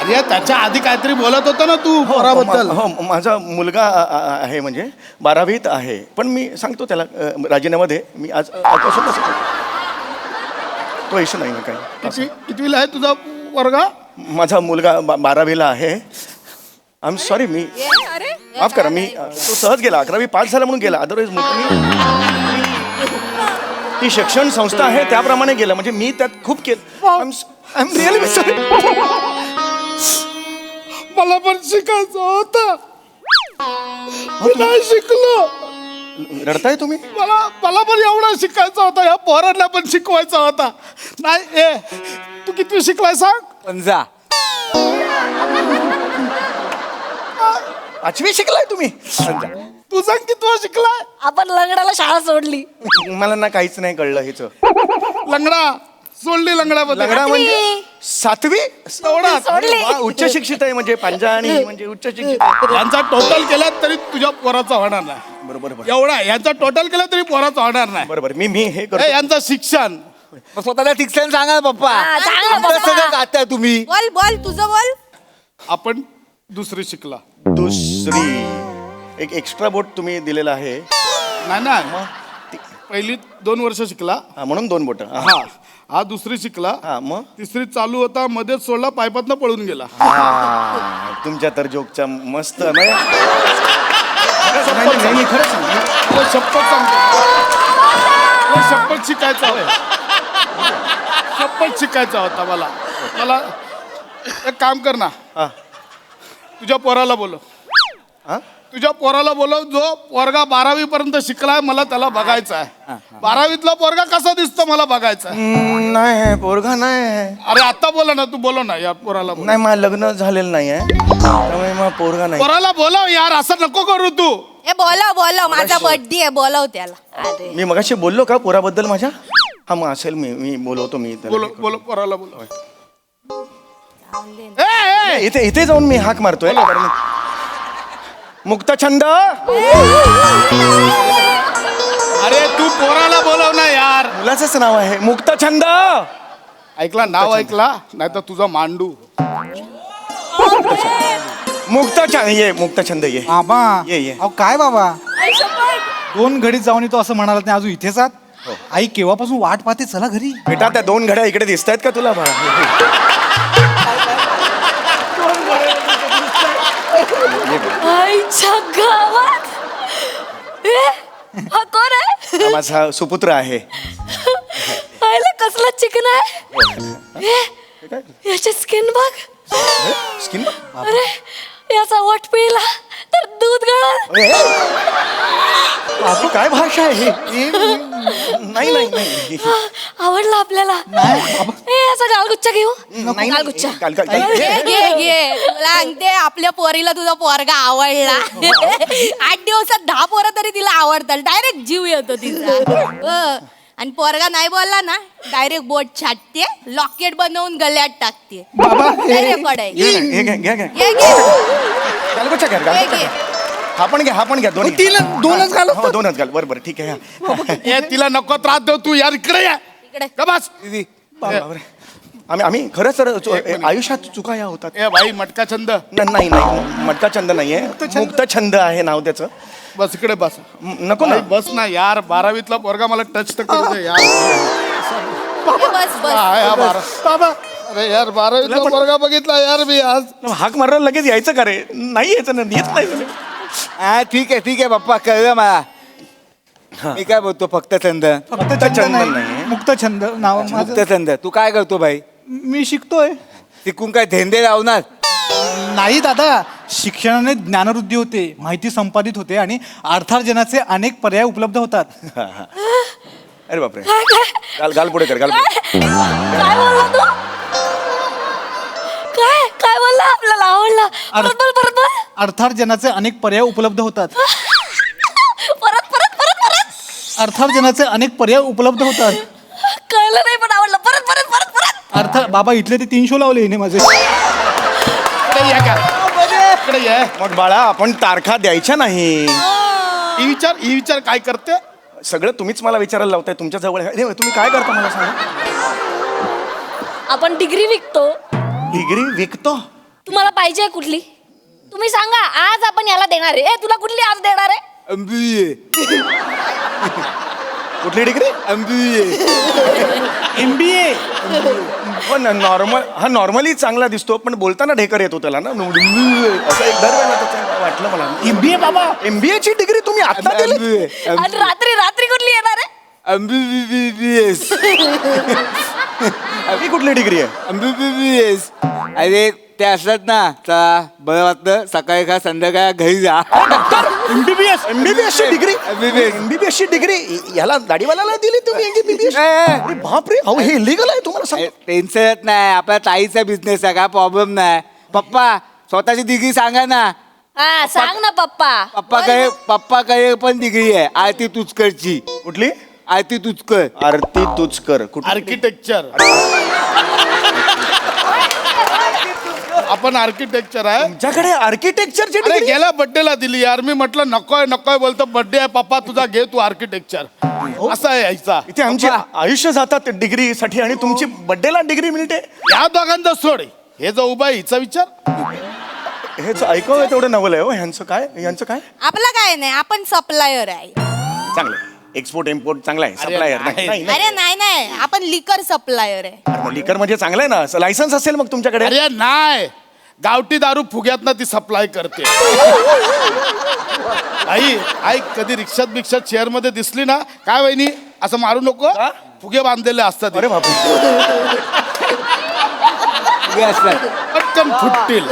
अरे त्याच्या आधी काहीतरी बोलत होता ना तू पोराबद्दल. हो, माझा मुलगा आहे, म्हणजे 12वीत आहे. पण मी सांगतो त्याला राजीनामध्ये मी आज तो इशू नाही ना काही. कितवीला आहे तुझा वर्गा? माझा मुलगा 12वीला आहे. आय एम सॉरी, मी माफ करा मी तो सहज गेला 11वी पास झाला म्हणून गेला अदरवाईज ही शिक्षण संस्था आहे त्याप्रमाणे गेलं म्हणजे मी त्यात खूप केलं आय एम रिअली सॉरी. मला पण शिकायचं होतं मी नाही शिकलो. रडताय तुम्ही? मला पण एवढं शिकायचं होतं या पोरांना पण शिकवायचा होता. नाही ए तू किती शिकलाय सांग? 15. 5वी शिकलाय तुम्ही? तू सांग किती शिकलाय? आपण लंगडाला शाळा सोडली. मला ना काहीच नाही कळलं हेच. लंगडा सोडली लंगड्याबद्दल. लंगडा म्हणजे 7वी? सोडली. वा, उच्च शिक्षित आहे म्हणजे पंजा आणि म्हणजे उच्च शिक्षित आहे. यांचा टोटल केला तरी तुझ्या पोराचा होणार नाही. बरोबर बरोबर एवढा यांचा टोटल केला तरी पोराचा होणार नाही. बरोबर मी हे ए, करतो. यांचं शिक्षण मग स्वतःला शिक्षण सांगा ना पप्पा. सांग ना आमचं पप्पा. सगळं गाताय तुम्ही. बोल तुझं बोल. आपण दुसरी शिकला. दुसरी एक एक्स्ट्रा बोट तुम्ही दिलेला आहे. नाही ना पहिली 2 वर्ष शिकला. हा, म्हणून 2 बोट. हा दुसरी शिकला. हा मग तिसरी चालू होता मध्येच सोडला पायपातनं पळून गेला. तुमच्या तर जोकच्या मस्त म्हणजे नाही, खरंच सांगतो. मला शपथ सांगतो मला शपथ शिकायचा होता. शपथ शिकायचा होता मला एक काम कर ना हा. तुझ्या पोराला बोलव. हा? तुझ्या पोराला बोलव जो पोरगा 12वी पर्यंत शिकलाय मला त्याला बघायचा आहे. 12वीतला पोरगा कसा दिसतो मला बघायचा आहे. नाही पोरगा नाही. अरे आता बोला ना तू बोलव ना या पोराला बोलव. नाही मला लग्न झालेलं नाही आहे त्यामुळे मग पोरगा नाही. पोराला बोलव यार असं नको करू तू. ए बोलव माझा बर्थडे आहे बोलव त्याला. अरे मी मगाशी बोललो का पोराबद्दल माझ्या? हा मग असेल मी बोलवतो मी त्याला. बोलव पोराला बोलव. इथे जाऊन मी हाक मारतोय. मुक्तछंद. अरे तू पोराला बोलव ना यार. मुलाचंच नाव आहे मुक्तछंद. ऐकला नाव ऐकला नाही तर तुझा मांडू. मुक्तछंद ये. बाबा ये. अहो काय बाबा 2 घडीत जाऊन येतो असं म्हणालात नाही अजून इथेच आहात? आई केव्हापासून वाट पाहते चला घरी. बेटा त्या 2 घड्या इकडे दिसत आहेत का तुला बाळा? आईच्या गावात हा कोण आहे? हा माझा सुपुत्र आहे. आईला कसला चिकन आहे. याची स्किन बघ. स्किन. अरे याचा वट पिला तर दूध गळल. बाबू काय भाषा आहे ही? नाही. आवडला आपल्याला. याचा गालगुच्चा घेऊ. गालगुच्चा घे सांगते आपल्या पोरीला तुझा पोरगा आवडला. 8 दिवसात 10 पोरं तरी तिला आवडतात. डायरेक्ट जीव येतो तिचा. आणि पोरगा नाही बोलला ना डायरेक्ट बोट छाटते लॉकेट बनवून गळ्यात टाकते. हा पण घ्या दोन्ही. 2च घाल. हो 2च घाल. बरोबर ठीक आहे. तिला नको त्रास देऊ तू यार इकडे या. इकडे. का बस. आम्ही खरंच तर आयुष्यात चुका या होतात. ए भाई मटका छंद. नाही मटका छंद नाहीये मुक्तछंद आहे नाव त्याचं. बस इकडे बस. नको ना. बस ना यार 12वीतला पोरगा मला टच तर करू दे यार. बस बाबा अरे यार 12वीतला पोरगा बघितला यार मी आज. हाक मारायला लगेच यायचं का रे? नाही यायचं ना येत नाही. ठीक आहे पप्पा कळलं मला. मी काय बोलतो फक्त छंद. मुक्त छंद नाव माझं. मुक्त छंद. तू काय करतो भाई? मी शिकतोय. शिकून काय धेंदे लावणार? नाही दादा शिक्षणाने ज्ञानवृद्धी होते माहिती संपादित होते आणि अर्थार्जनाचे अनेक पर्याय उपलब्ध होतात. अरे बापरे. गाल पुढे कर. काय बोलला तू? काय बोलला? आपल्याला आवडला. परत बोल. अर्थार्जनाचे अनेक पर्याय उपलब्ध होतात. परत अर्थार्जनाचे अनेक पर्याय उपलब्ध होतात. कळलं नाही पण आवडलं. परत बाबा इथले ते 3 शो लावले हिने माझे. इकडे ये. मग बाळा आपण तारखा द्यायच्या नाही. ही विचार काय करते? सगळं तुम्हीच मला विचारायला लावताय. तुमच्या जवळ आहे. तुम्ही काय करता मला सांगा. आपण डिग्री विकतो. डिग्री विकतो? तुम्हाला पाहिजे कुठली? तुम्ही सांगा. आज आपण याला देणार आहे. तुला कुठली आज देणार आहे? कुठली डिग्री? MBA. पण नॉर्मली चांगला दिसतो पण बोलताना ढेकर येतो त्याला ना असं एक दरवेळेला त्याचं वाटलं मला. MBA बाबा. MBA ची डिग्री तुम्ही आता दिली? आणि रात्री रात्री कुठली येणार आहे? ही कुठली डिग्री आहे? अरे ते असतात ना चला बरं वाटतं सकाळी खा संध्याकाळी घरी जा. एमबीबीएस ची डिग्री? एमबीबीएस ची डिग्री याला दाढीवाल्याला दिली तुम्ही एमबीबीएस? बापरे, अहो हे इलिगल आहे तुम्हाला सांग. टेन्शन येत नाही आपल्या ताईचा बिझनेस आहे काय प्रॉब्लेम नाही. पप्पा स्वतःची डिग्री सांगा ना. हा सांग ना पप्पा. पप्पाकडे पण डिग्री आहे आरती तुचकरची. कुठली? आरती तुचकर. आरती तुचकर. आर्किटेक्चर. आपण आर्किटेक्चर आहे. तुमच्याकडे आर्किटेक्चरची अरे डिग्री? गेल्या बर्थडेला दिली यार. मी म्हटलं नकोय नकोय बोलतो बर्थडे आहे पप्पा तुझा घे तू आर्किटेक्चर. असं आहे यायचा. इथे आमची आयुष्य जातात डिग्री साठी आणि तुमची बर्थडेला डिग्री मिळते. या दोघांचा सोड. हे जो उभा आहे हिचा विचार. हेच ऐकावं तेवढं नवल आहे हो. ह्यांचं काय? आपलं काय नाही आपण सप्लायर आहे. चांगलं. एक्सपोर्ट इम्पोर्ट चांगला आहे. सप्लायर नाही. अरे नाही आपण लिकर सप्लायर आहे. लिकर म्हणजे चांगलं आहे ना. लायसन्स असेल मग तुमच्याकडे? अरे नाही गावठी दारू फुग्यात ती सप्लाय करते. आई ऐक कधी रिक्षात बिक्षात चेअर मध्ये दिसली ना काय वहिनी असं मारू नको. फुगे बांधलेले असतात. अरे बापरे. पटकन फुटतील.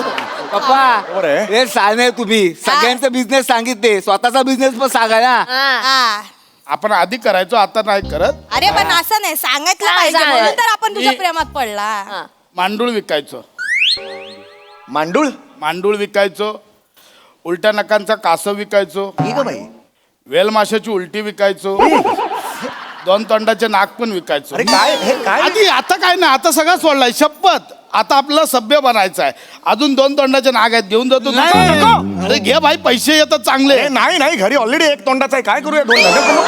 पप्पा हे सांगा तुम्ही सगळ्यांचा बिझनेस सांगितले स्वतःचा बिझनेस पण सांगा ना. हा. आपण आधी करायचो आता नाही करत. अरे पण असं नाही सांगितलं पाहिजे म्हणून तर आपण तुझ्या प्रेमात पडला. मांडूळ विकायचो. मांडूळ विकायचो. उलट्या नकांचा कासव विकायचो. बाई. वेल माशाची उलटी विकायचो. 2 तोंडाचे नाक पण विकायचो. अरे काय हे काय? आधी आता काय नाही आता सगळं सोडलाय शपथ. आता आपल्याला सभ्य बनायचं आहे. अजून 2 तोंडाचे नाग आहेत घेऊन जातो. अरे घे भाई पैसे येतात चांगले. नाही घरी ऑलरेडी एक तोंडाचा आहे. काय करूया 2 नको.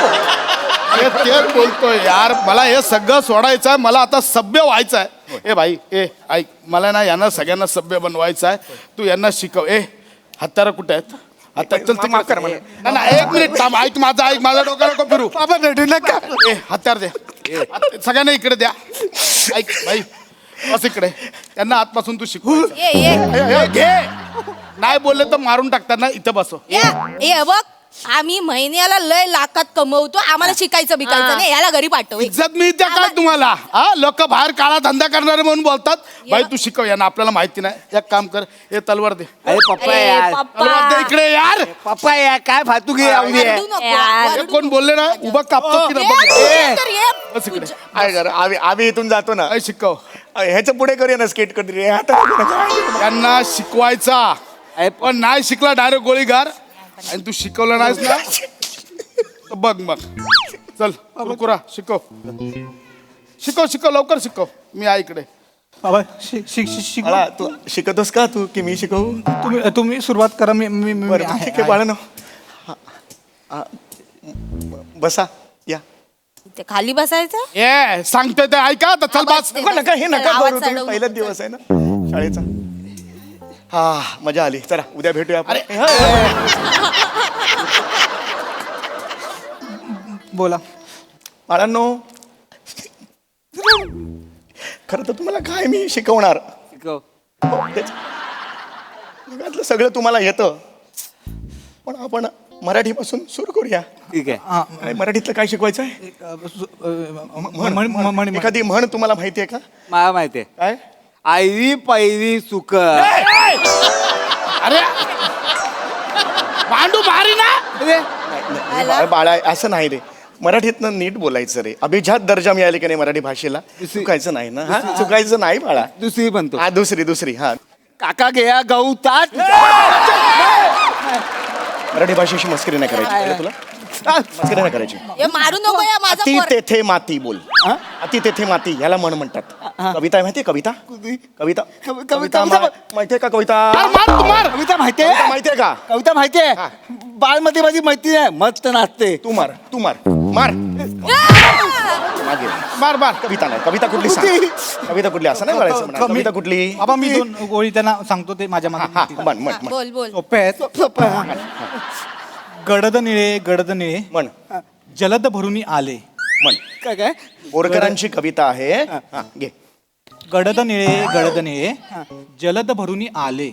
तेच बोलतोय यार मला हे सगळं सोडायचं आहे. मला आता सभ्य व्हायचं आहे. ए भाई ऐक मला ना यांना सगळ्यांना सभ्य बनवायचं आहे. तू यांना शिकव. हत्यारं कुठे आहेत? आता चल ते माफ करा मला. नाही 1 मिनिट थांब. ऐक माझा डोकं नको फिरू. हत्यार दे. सगळ्यांना इकडे द्या. ऐक भाई बस इकडे. त्यांना आतपासून तू शिकव. घे नाही बोलले तर मारून टाकतात ना. इथं बसव. ए बघ आम्ही महिन्याला लय लाखात कमवतो. आम्हाला शिकायचं बिकायचं नाही. याला घरी पाठव. इज्जत मिळते काय तुम्हाला? लोक बाहेर काळा धंदा करणारे म्हणून बोलतात. भाई तू शिकव यांना. आपल्याला माहिती नाही. एक काम कर हे तलवार दे. अरे पप्पा यार तलवार दे इकडे यार. पप्पा यार काय फालतू घे हे कोण बोलले ना उभा कापतो की नाही बस इकडे. आम्ही इथून जातो ना. शिकव. ह्याच्या पुढे करूया ना स्केट कधी. त्यांना शिकवायचा. पण नाही शिकला डायरेक्ट गोळीगार. आणि तू शिकवलं नाहीस ना तर बघ मग. चल कुरकुरा शिकव लवकर शिकव. मी इकडे. बाबा तू शिकतोस का तू की मी शिकवू? तुम्ही सुरुवात करा. मी ठीक आहे बाळानो. बसा या. ते खाली बसायचं. सांगतोय ते ऐका तर चल बस. नका हे नका आवाज करू. तुम्ही चढवू पहिलाच दिवस आहे ना शाळेचा. मजा आली. चला उद्या भेटूया आपण. बोला बाळांनो खरं तर तुम्हाला काय मी शिकवणार. जगातलं सगळं तुम्हाला येतं पण आपण मराठीपासून सुरू करूया. ठीक आहे. मराठीतलं काय शिकवायचं आहे? एखादी म्हण तुम्हाला माहिती आहे का? मला माहिती आहे. काय? आयरी पैरी सुक. अरे मांडू भारी ना. बाळा असं नाही रे. मराठीतनं नीट बोलायचं रे. अभिजात दर्जा मिळाली की नाही मराठी भाषेला. चुकायचं नाही ना. चुकायचं नाही बाळा. दुसरी म्हणतो. दुसरी हा. काका घ्या गवतात. मराठी भाषेशी मस्करी नाही करायची तुला. मस्करी नाही करायची. मारू नको या माझं अति तेथे माती बोल. अति तेथे माती ह्याला म्हण म्हणतात. कविता आहे माहितीये? कविता माहितीये का? कविता कविता माहितीये का? कविता माहितीये. बाळमध्ये माझी मैत्री आहे मस्त नाचते. तू मार मार. कविता नाही. कविता कुठली सांग. कविता कुठली असं नाही म्हणायचं म्हणा. कविता कुठली? बाबा मी 2 गोळी त्यांना सांगतो ते माझ्या मागे. बोल. सोपे आहेत. गडद निळे म्हण. जलद भरुनी आले काय काय बोरकरांची कविता आहे हा, घे. गडद निळे जलद भरुनी आले.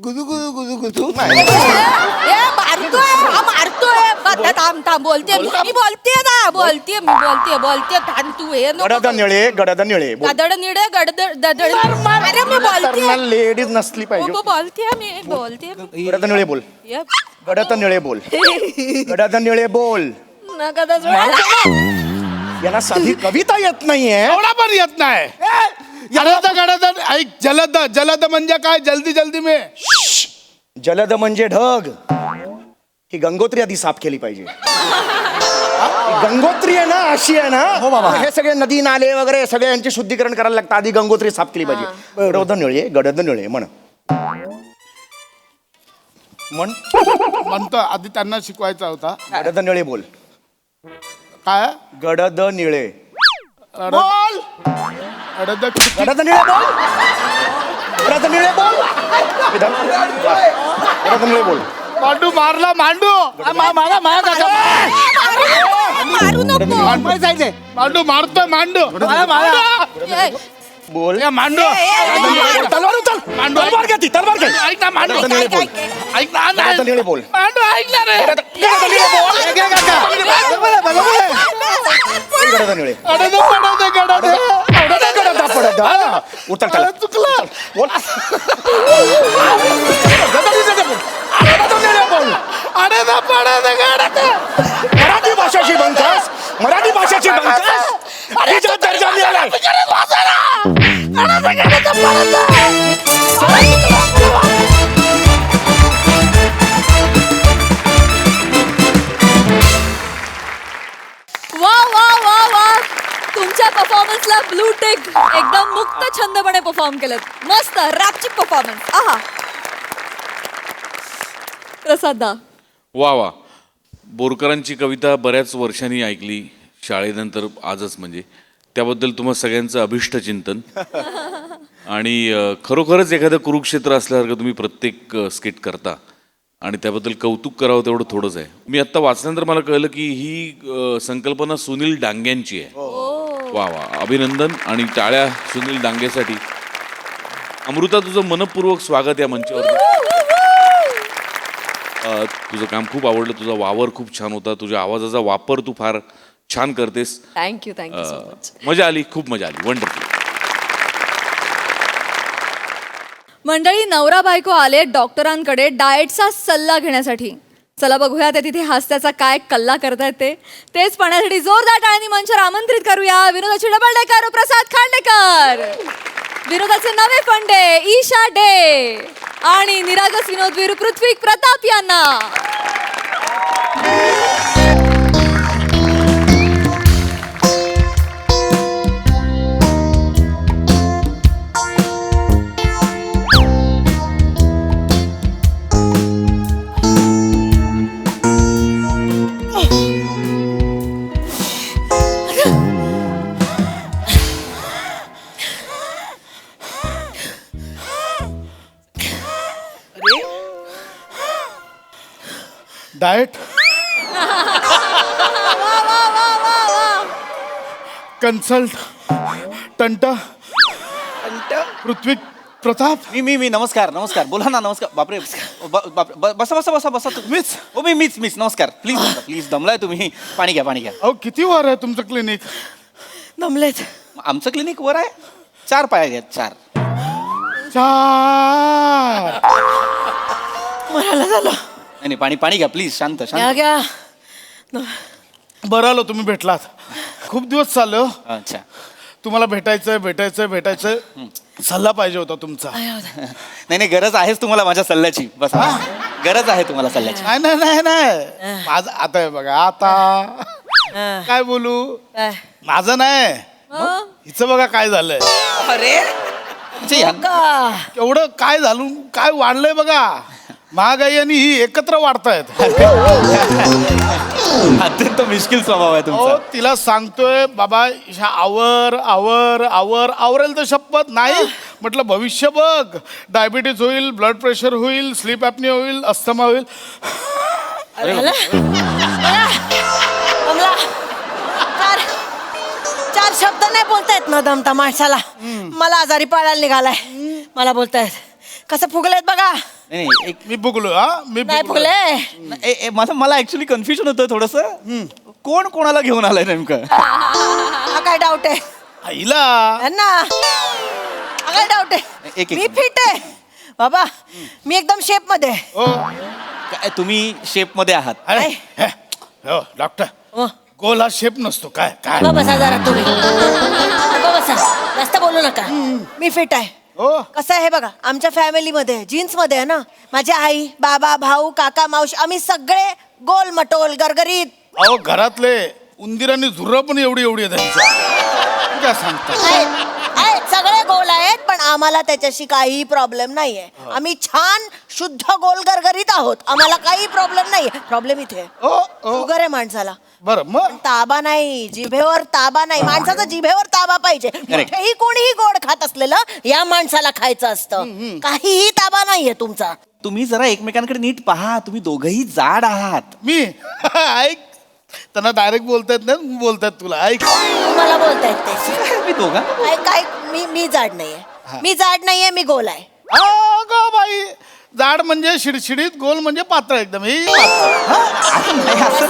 गुजू गुजू गुजू गुजू ए, मारतोय हा मारतोय थांब बोलते मी बोलते थांब तू हे नको गडद निळे बोल. गडद निळे अरे मी बोलते लेडीज नसली पाहिजे. मी बोलते गडद निळे बोल. ये, गडद निळे बोल. गडद निळे बोल. नका तसं. यांना साधी कविता येत नाहीये. एवढा पण येत नाही. गडद ऐक, जलद म्हणजे काय? जल्दी जल्दी में. जलद म्हणजे ढग. ही गंगोत्री आधी साफ केली पाहिजे. ही गंगोत्री आहे ना, अशी आहे ना. हो बाबा, हे सगळे नदी नाले वगैरे सगळे यांचे शुद्धीकरण करायला लागतं. आधी गंगोत्री साफ केली पाहिजे. गडद निळे म्हण. म्हणतो आधी त्यांना शिकवायचा होता. गडद निळे बोल. काय? गडद निळे बोल. गडद निळे बोल. गडद निळे बोल. गडद निळे बोल. मांडू मारला मांडू. मारू नको मांडू मारतोय मांडू. ए, बोल. मांडू. तलवार उचल. मांडू तलवार घे ती, तलवार घे. ऐक ना मांडू. गडद निळे बोल. ऐक ना. गडद निळे बोल. मांडू ऐक ना रे. गडद निळे बोल. गडद निळे. गडद उचल त्याला. चुकलं. बोल. मराठी भाषेची बंकास. मराठी भाषेची बंकास. तिचा दर्जा मिळालाय. वा वा वा वा, तुमच्या परफॉर्मन्सला ब्लू टिक. एकदम मुक्त छंदपणे परफॉर्म केलं. मस्त रॅपची परफॉर्मन्स. आहा. प्रसादा. वा वा, बोरकरांची कविता बऱ्याच वर्षांनी ऐकली, शाळेनंतर आजच म्हणजे. त्याबद्दल तुम्हा सगळ्यांचं अभिष्ट चिंतन. आणि खरोखरच एखादं कुरुक्षेत्र असल्यासारखं तुम्ही प्रत्येक स्किट करता आणि त्याबद्दल कौतुक करावं तेवढं थोडंच आहे. मी आत्ता वाचल्यानंतर मला कळलं की ही संकल्पना सुनील डांग्यांची आहे. वा वा, अभिनंदन आणि टाळ्या सुनील डांगेसाठी. अमृता, तुझं मनपूर्वक स्वागत या मंचावर. तुझं काम खूप आवडलं. तुझा वावर खूप छान होता. तुझ्या आवाजाचा वापर तू फार छान करतेस. Thank you so much. मजा आली, खूप मजा आली. वंडरफुल. मंडळी, नवरा बायको आले डॉक्टरांकडे डाएटचा सल्ला घेण्यासाठी. चला बघूया ते तिथे हास्याचा काय कल्ला करतायत तेच पाहण्यासाठी जोरदार टाळ्यांनी मंचावर आमंत्रित करूया विनोदाची डबल डेकर प्रसाद खांडेकर, विनोदाचे नवे फंडे ईशा डे आणि निरागस विनोदवीर पृथ्वी प्रताप यांना. डाएट कन्सल्ट टंटा पृथ्वी प्रताप. मी नमस्कार बोला ना. नमस्कार. बापरे बसा मीच. हो मीच नमस्कार. प्लीज दमलाय तुम्ही. पाणी घ्या. अहो किती वर आहे तुमचं क्लिनिक? दमलेत. आमचं क्लिनिक वर आहे. 4 पाया घ्या. 4. मरायला झालं. नाही पाणी घ्या प्लीज. शांत. घ्या. बरं आलो तुम्ही भेटलात. खूप दिवस चाललो. अच्छा. तुम्हाला भेटायचंय. सल्ला पाहिजे होता तुमचा. नाही गरज आहेच तुम्हाला माझ्या सल्ल्याची. बस गरज आहे तुम्हाला सल्ल्याची. नाही माझं आता आहे बघा. आता काय बोलू. माझं नाही, हिचं बघा काय झालंय. अरे एवढं काय झालं, काय वाढलंय बघा. महागाई आणि ही एकत्र वाढतायत. अत्यंत मिश्किल स्वभाव आहे तुमचा. तिला सांगतोय बाबा आवरेल तर शपथ नाही. म्हटलं भविष्य बघ. डायबिटीज होईल, ब्लड प्रेशर होईल, स्लीप ॲपनिया होईल, अस्थमा होईल. शब्द नाही बोलतायत न दमता माणसाला. मला आजारी पडायला निघालाय. मला बोलतायत कसं फुगलेत बघा. नाही एक मी फुगलो हा मी नाही फुगलो. फुगले. मला ऍक्च्युली कन्फ्युजन होतं थोडस. कोण कोणाला घेऊन आलाय नेमकं? हा काय डाऊट आहे आईला यांना? हा काय डाऊट आहे? एक- मी फिट आहे बाबा. मी एकदम शेप मध्ये आहे. हो काय तुम्ही शेप मध्ये आहात? अरे हे, हो डॉक्टर हो. गोल हा शेप नसतो काय काय गप्प बसा जरा तुम्ही. गप्प बसा, जास्त बोलू नका. मी फिट आहे. हो कसं आहे हे बघा, आमच्या फॅमिलीमध्ये जीन्स मध्ये आहे ना, माझी आई बाबा भाऊ काका मावशी आम्ही सगळे गोल मटोल गरगरीत. अहो घरातले उंदीरांनी झुर्र पण एवढी एवढी आहे त्यांच्या काय सांगता. आहेत सगळे गोल आहेत, पण आम्हाला त्याच्याशी काही प्रॉब्लेम नाहीये. आम्ही छान शुद्ध गोल गरगरीत आहोत. आम्हाला काही प्रॉब्लेम नाहीये. प्रॉब्लेम इथे आहे. हो हो शुगर आहे माणसाला. बरं मग ताबा नाही, जिभेवर ताबा नाही. माणसाचा जिभेवर ताबा पाहिजे. कुठेही कोणीही गोड खात असलेलं या माणसाला खायचं असतं. काहीही ताबा नाहीये तुमचा. तुम्ही जरा एकमेकांकडे नीट पहा. तुम्ही दोघही जाड आहात. मी ऐक त्यांना डायरेक्ट बोलतायत ना बोलतायत तुला ऐक तुम्हाला बोलतायत ते. मी दोघा काय मी जाड नाहीये. मी जाड नाहीये, मी गोल आहे. गो बाई जाड म्हणजे शिडशिडीत गोल म्हणजे पातळ एकदम ही पातळ. असं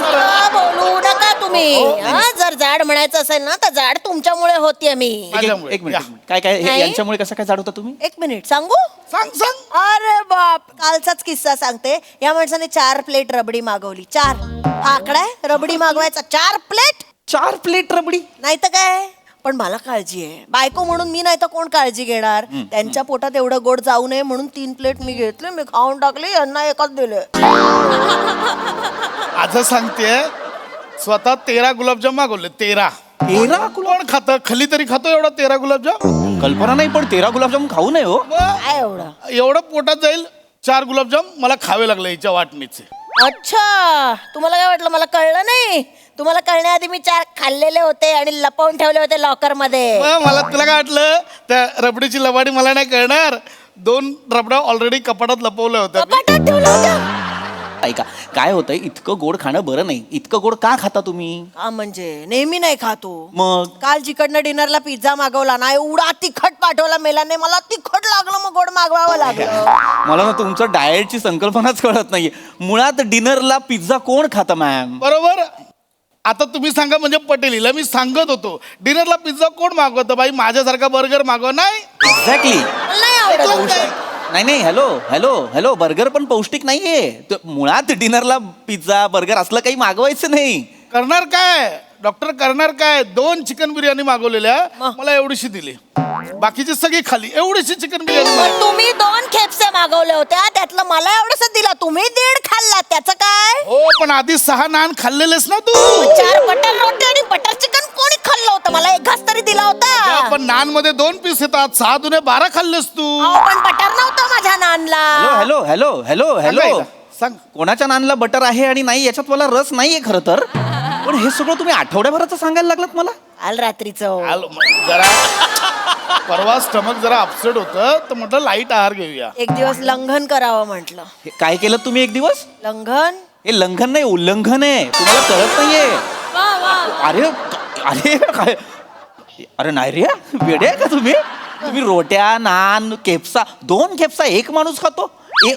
बोलू नका तुम्ही. हा, जर जाड म्हणायचं असेल ना तर जाड तुमच्यामुळे होतीये मी. माझ्यामुळे. एक मिनिट काय काय नाही. यांच्यामुळे कसं काय जाड होता तुम्ही? एक मिनिट सांगू. सांग सांग अरे बाप, कालचाच किस्सा सांगते. या माणसाने 4 प्लेट रबडी मागवली. 4 आकडा आहे रबडी मागवायचा. 4 प्लेट. 4 प्लेट रबडी. नाही तर काय. पण मला काळजी आहे बायको म्हणून. मी नाही तर कोण काळजी घेणार. त्यांच्या पोटात एवढं गोड जाऊ नये म्हणून 3 प्लेट मी घेतले. मी खाऊन टाकले, यांना एकच दिले. आज सांगते स्वतः 13 गुलाबजाम मागवले. 13 कोण खातं खली तरी खातो एवढा 13 गुलाबजाम. कल्पना नाही, पण 13 गुलाबजाम खाऊ नये हो. काय एवढं? एवढं पोटात जाईल. 4 गुलाबजाम मला खावे लागले हिच्या वाटणीचे. अच्छा, तुम्हाला काय वाटलं मला कळलं नाही? तुम्हाला कळण्याआधी मी 4 खाल्लेले होते आणि लपवून ठेवले होते लॉकर मध्ये. मला तुला काय वाटलं त्या रबडीची लबाडी मला नाही कळणार. 2 रबडा ऑलरेडी कपाटात लपवल्या होत्या मी. कपाटात ठेवलं होतं. ऐका काय होतंय, इतकं गोड खाणं बरं नाही. इतकं गोड का खाता तुम्ही? हा म्हणजे नेहमी नाही खातो. मग काल जिकडनं डिनरला पिझ्झा मागवला ना, एवढा तिखट पाठवला मेलाने. मला तिखट लागलं, मग गोड मागवावं लागलं. मला ना तुमचं डाएटची संकल्पनाच कळत नाहीये. मुळात डिनरला पिझ्झा कोण खातं मॅम? बरोबर. आता तुम्ही सांगा म्हणजे पटेल. हिला मी सांगत होतो डिनरला पिझ्झा कोण मागवतं बाई. माझ्यासारखा बर्गर मागव नाही. एक्झॅक्टली. मला नाही आवडत. नाही हॅलो बर्गर पण पौष्टिक नाहीये. मुळात डिनरला पिझ्झा बर्गर असलं काही मागवायचं नाही. करणार काय डॉक्टर करणार काय. 2 चिकन बिर्याणी मागवलेल्या मला एवढीशी दिली. बाकीची सगळी खाली. एवढीशी चिकन बिर्याणी पण तुम्ही 2 खेपसे मागवल्या होत्या, त्यातलं मला एवढंच दिला. तुम्ही 1.5 खाल्ला, त्याचं काय? हो पण आधी 6 नान खाल्लेलेस ना तू. 4 बटर रोटी आणि बटर चिकन कोणी खाल्लं होतं? मला एक घास तरी दिला होता. पण नान मध्ये 2 पीस येतात. 6 दुने 12 खाल्लेस तू. अहो, पण बटर नव्हतं माझ्या नानला. हॅलो सांग कोणाच्या नानला बटर आहे आणि नाही याच्यात मला रस नाहीये खरं तर. पण हे सगळं तुम्ही आठवड्याभराचं सांगायला लागलात मला. काल रात्रीचं जरा परवा स्टमक जरा अपसेट होतं तर म्हटलं लाईट आहार घेऊया. एक दिवस लंघन करावं म्हटलं. हे काय केलं तुम्ही एक दिवस? लंघन. हे लंघन नाही उल्लंघन आहे. तुम्हाला कळत नाहीये. अरे अरे काय अरे नाही रे वेडे आहे का तुम्ही? तुम्ही रोट्या नान केप्सा 2 केप्सा एक माणूस खातो.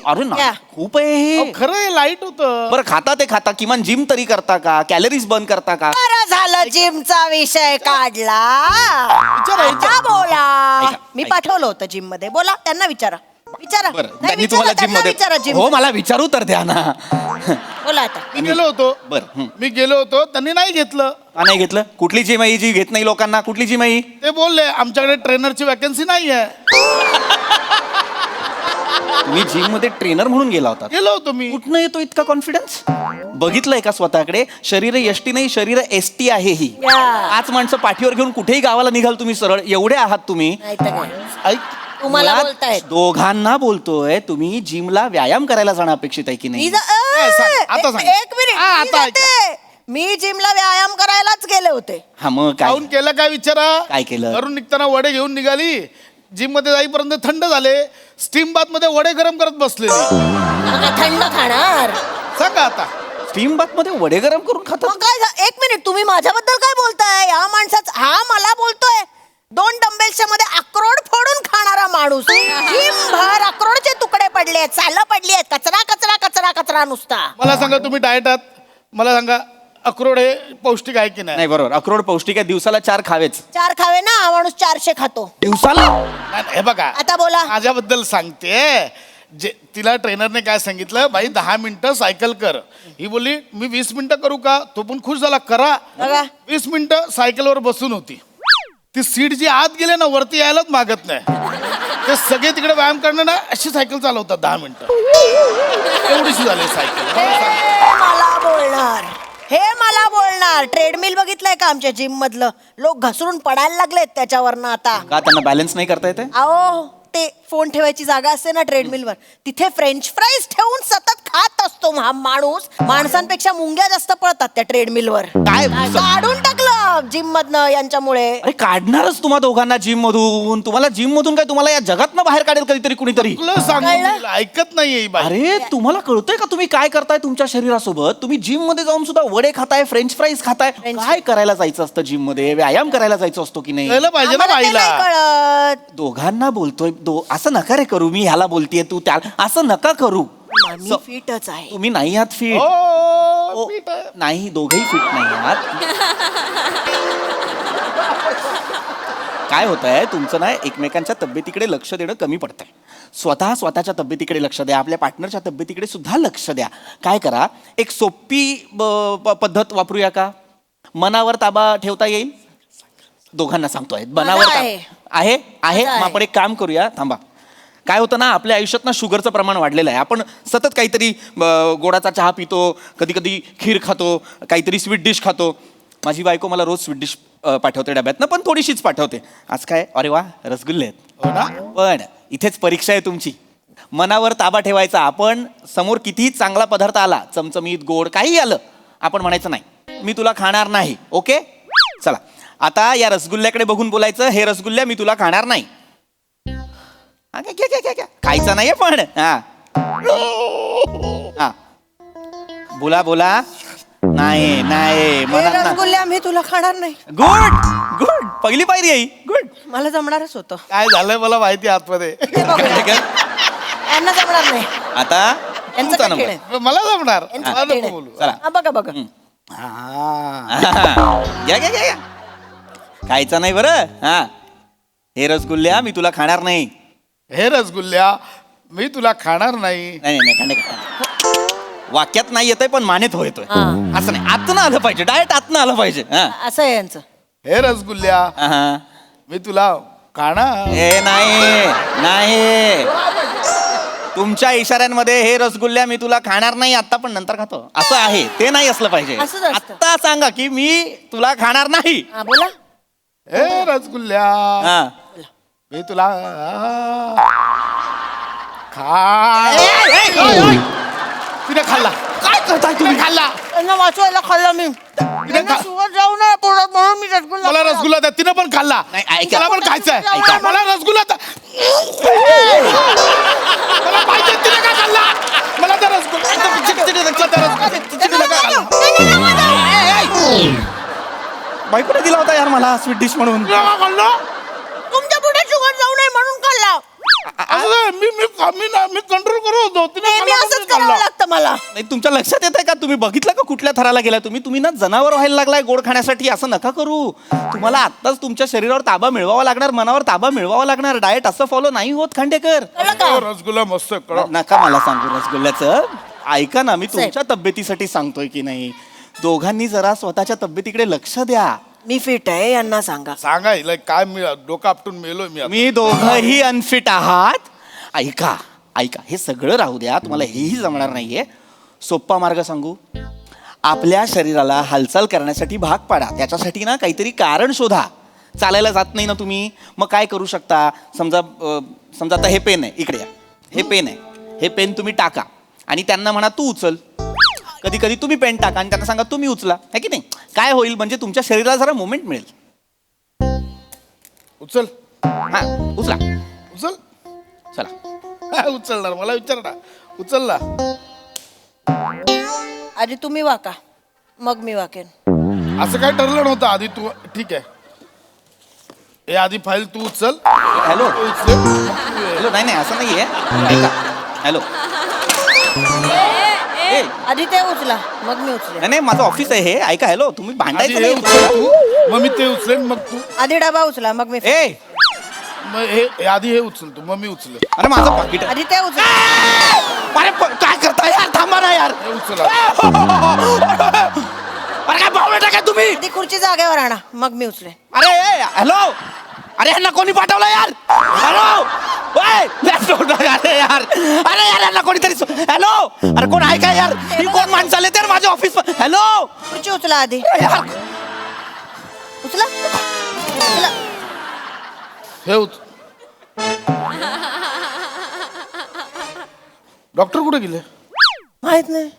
अरे ना खूप आहे हे. खरं लाईट होतं. बरं खाता ते खाता किमान जिम तरी करता का? कॅलरीज बर्न करता का? बरं झालं जिमचा विषय काढला. आता बोला. मी पाठवलं होतं जिम मध्ये. बोला त्यांना विचारा. विचारा. बरं नाही, त्यांनी विचारा, तुम्हाला जिम त्यांना मध्ये विचारा जिम. हो मला विचारू तर द्या ना. बोला आता. मी गेलो होतो. बरं मी गेलो होतो त्यांनी नाही घेतलं. का नाही घेतलं? कुठली जिम आहे जी घेत नाही लोकांना? कुठली जिम आहे? ते बोलले आमच्याकडे ट्रेनरची वॅकन्सी नाही आहे. तुम्ही जिम मध्ये ट्रेनर म्हणून गेला होता? गेलो होतो मी. कुठनं येतो इतका कॉन्फिडन्स? बघितलंय का स्वतःकडे? शरीर एसटी नाही, शरीर एसटी आहे ही. 5 माणसं पाठीवर घेऊन कुठेही गावाला निघाल तुम्ही सरळ. एवढे आहात तुम्ही. नाही तर काय. ऐक तुम्हाला मुळात बोलतायत. दोघांना बोलतोय. तुम्ही जिमला व्यायाम करायला जाणं अपेक्षित आहे की नाही? सांग, आता सांग. एक मिनिट. हा, मी आता जाते. मी जिमला व्यायाम करायलाच गेले होते. हा मग काय जाऊन केलं काय विचारा. काय केलं? घरून निघताना वडे घेऊन निघाली. जिम मध्ये जाईपर्यंत थंड झाले. स्टीम बाथ मध्ये वडे गरम करत बसले. थंड खाणार. सांगा आता स्टीम बाथ मध्ये वडे गरम करून खातात मग काय एक मिनिट, तुम्ही माझ्याबद्दल काय बोलताय? हा माणसाच, हा मला बोलतोय 2 डंबेल्सच्या मध्ये अक्रोड फोडून खाणारा माणूस. भर अक्रोडचे तुकडे पडले, सालं पडली आहेत, कचरा कचरा कचरा कचरा नुसता. मला सांगा तुम्ही डाएट आहात, मला सांगा अक्रोड हे पौष्टिक आहे की नाही? नाही बरोबर, अक्रोड पौष्टिक आहे, दिवसाला 4 खावेच. 4 खावे ना, हा माणूस 400 खातो दिवसाला? नाही, हे बघा आता बोला. माझ्याबद्दल सांगते. जे तिला ट्रेनरने काय सांगितलं, बाई 10 मिनिटं सायकल कर. ही बोलली मी 20 मिनिटं करू का? तो पण खुश झाला, करा. बघा. 20 मिनिटं सायकलवर बसून होती. ती सीट जी आत गेले ना, वरती यायलाच मागत नाही. ते सगळे तिकडे व्यायाम करणं ना, अशी सायकल चालवतात 10 मिनिटं. एवढीशी झाली सायकल. मला बोलणार, हे मला बोलणार. ट्रेडमिल बघितलंय का आमच्या जिम मधलं? लोक घसरून पडायला लागलेत त्याच्यावरनं आता. का त्यांना बॅलन्स नाही करता येते? अहो, ते फोन ठेवायची जागा असते ना ट्रेडमिलवर, तिथे फ्रेंच फ्राईज ठेवून सतत खात असतो हा माणूस. माणसांपेक्षा मुंग्या जास्त पळतात त्या ट्रेडमिलवर. काय? काढून टाकलं जिम मधनं यांच्यामुळे. अरे काढणारच तुम्हा दोघांना जिम मधून. तुम्हाला जिम मधून काय, तुम्हाला या जगातनं बाहेर काढेल कधीतरी कुणीतरी. तुला सांगू, तिला ऐकत नाहीये ही बाई. अरे तुम्हाला कळतंय का तुम्ही काय करताय तुमच्या शरीरासोबत? तुम्ही जिम मध्ये जाऊन सुद्धा वडे खाताय, फ्रेंच फ्राईज खाताय. काय करायला जायचं असतं जिम मध्ये? व्यायाम करायला जायचं असतो की नाही? कळलं पाहिजे ना आम्हाला ते बाईला. नाही कळत. दोघांना बोलतोय, असं नका रे करू. मी ह्याला बोलतेय, तू त्या, असं नका करू. मी फिटच आहे. तुम्ही नाही आहात फिट. हो, पीठ आहे. नाही, दोघही फिट नाही आहात. काय होत आहे तुमचं ना, एकमेकांच्या तब्येतीकडे लक्ष देणं कमी पडतंय. स्वतःच्या तब्येतीकडे लक्ष द्या, आपल्या पार्टनरच्या तब्येतीकडे सुद्धा लक्ष द्या. काय करा, एक सोपी पद्धत वापरूया का? मनावर ताबा ठेवता येईल? दोघांना सांगतोय, मनावर माझा आहे. माझा मग आपण एक काम करूया, थांबा. काय होतं ना, आपल्या आयुष्यात ना शुगरचं प्रमाण वाढलेलं आहे. आपण सतत काहीतरी गोडाचा चहा पितो, कधी कधी खीर खातो, काहीतरी स्वीट डिश खातो. माझी बायको मला रोज स्वीट डिश पाठवते डब्यातनं, पण थोडीशीच पाठवते. आज काय, अरे वा, रसगुल्ले आहेत. हो ना? पण इथेच परीक्षा आहे तुमची. मनावर ताबा ठेवायचा. आपण समोर कितीही चांगला पदार्थ आला, चमचमीत गोड काही आलं, आपण म्हणायचं नाही, मी तुला खाणार नाही. ओके, चला आता या रसगुल्ल्याकडे बघून बोलायचं, हे रसगुल्ल्या मी तुला खाणार नाही. खायचं नाहीये पण. हा हा, बोला बोला. नाही नाही, मनात ना. रसगुल्ल्या मी तुला खाणार नाही. गुड गुड, पहिली पायरी आहे. गुड. मला जमणारच होतं. काय झालंय मला माहिती आहे आतमध्ये. यांना जमणार नाही. आता यांचं तुमचा काय खेळ नंबर. आहे? मला जमणार. यांचं मला खेळ नको आहे. बोलू. चला. हा, बघा बघा. घ्या घ्या घ्या. खायचं नाही बरं. हा, हे रसगुल्ल्या मी तुला खाणार नाही. हे रसगुल्ल्या मी तुला खाणार नाही. नाही नाही नाही, वाक्यात नाही येतंय पण मानेत हो येतोय. असं नाही, आतनं आलं पाहिजे, डायरेक्ट आतनं आलं पाहिजे. हा असं आहे यांचं. हे रसगुल्ल्या हा. मी तुला खाणार. हे नाही नाही, तुमच्या इशाऱ्यांमध्ये हे रसगुल्ल्या मी तुला खाणार नाही आता, पण नंतर खातो असं आहे. ते नाही असलं पाहिजे. असंच असतं. आता सांगा की मी तुला खाणार नाही. हा, बोला. हे रसगुल्ल्या हा. मी तुला खा. तिने खाल्ला. काय करताय तुम्ही? खाल्ला. यांना वाचवायला खाल्ला मी. यांना शुगर जाऊ नये पोटात म्हणून मी रसगुल्ला मला खाल्ला. रसगुल्ला द्या. तिने पण खाल्ला. नाही, ऐका. मला पण खायचंय. ऐका. मला रसगुल्ला द्या. मला पाहिजे. तिने काय खाल्ला? मला त्या बायकोने दिला होता यार मला स्वीट डिश म्हणून. तुमच्या पुढे शुगर जाऊ नये म्हणून खाल्ला. मी कंट्रोल करत होतो. तिने नेहमी खाल्ला, असंच मी करावं खाल्ला. लागतं मला. नाही, तुमच्या लक्षात येत आहे का? तुम्ही बघितलं का कुठल्या थराला गेला तुम्ही ना जनावर व्हायला लागलाय गोड खाण्यासाठी. असं नका करू. तुम्हाला आत्ताच तुमच्या शरीरावर ताबा मिळवावा लागणार, मनावर ताबा मिळवावा लागणार. डाएट असं फॉलो नाही होत खांडेकर. कळलं का? रसगुल्ला मस्त आहे, कळलं? नका मला सांगू रसगुल्ल्याचं. ऐका ना, मी तुमच्या तब्येतीसाठी सांगतोय की नाही. दोघांनी जरा स्वतःच्या तब्येतीकडे लक्ष द्या. मी फिट आहे यांना सांगा. सांगा हिला काय, मी डोकं आपटून मेलोय मी आता. मी दोघंही अनफिट आहात. ऐका ऐका, हे सगळं राहू द्या, तुम्हाला हेही जमणार नाहीये. सोप्पा मार्ग सांगू. आपल्या शरीराला हालचाल करण्यासाठी भाग पाडा. त्याच्यासाठी ना काहीतरी कारण शोधा. चालायला जात नाही ना तुम्ही, मग काय करू शकता? समजा समजा आता हे पेन आहे, इकडे या. हे पेन आहे, हे पेन तुम्ही टाका आणि त्यांना म्हणा तू उचल. कधी कधी तुम्ही पेन टाका आणि त्यांना सांगा तुम्ही उचला. है की नाही? काय होईल म्हणजे तुमच्या शरीराला जरा मुवमेंट मिळेल. उचल. हा, उचला. उचल. चला. उचलणार. मला विचार ना. उचलला. आधी तुम्ही वाका मग मी वाकेन. असं काय ठरलं नव्हतं आधी तू ठीक आहे हे आधी फाईल तू उचल हॅलो तू उचल मग तू ये. हॅलो नाही नाही असं नाहीये ऐका हॅलो ए, आधी ते उचला मग मी उचले. नाही नाही माझं ऑफिस आहे हे ऐका हॅलो तुम्ही आधी भांडायचं हे नाही उचल तू मग मी ते उचलेन मग तू आधी डबा उचला मग मी ए मग हे आधी हे उचल तू मग मी उचल अरे माझं पाकिट आधी ते उचला. अरे काय करता यार थांबा ना यार हे उचल अरे काय बावळट आहे काय तुम्ही आधी खुर्ची जागेवर आणा मग मी उचले. अरे हॅलो अरे ह्यांना कोणी पाठवलं यार हॅलो अरे यार अरे यार यांना कोणीतरी हॅलो अरे कोण आहे का यार ही कोण माणसं आले तर माझ्या ऑफिस हॅलो खुर्ची उचला आधी यार उचला उचला. हे उचल डॉक्टर कुठे गेले माहित नाही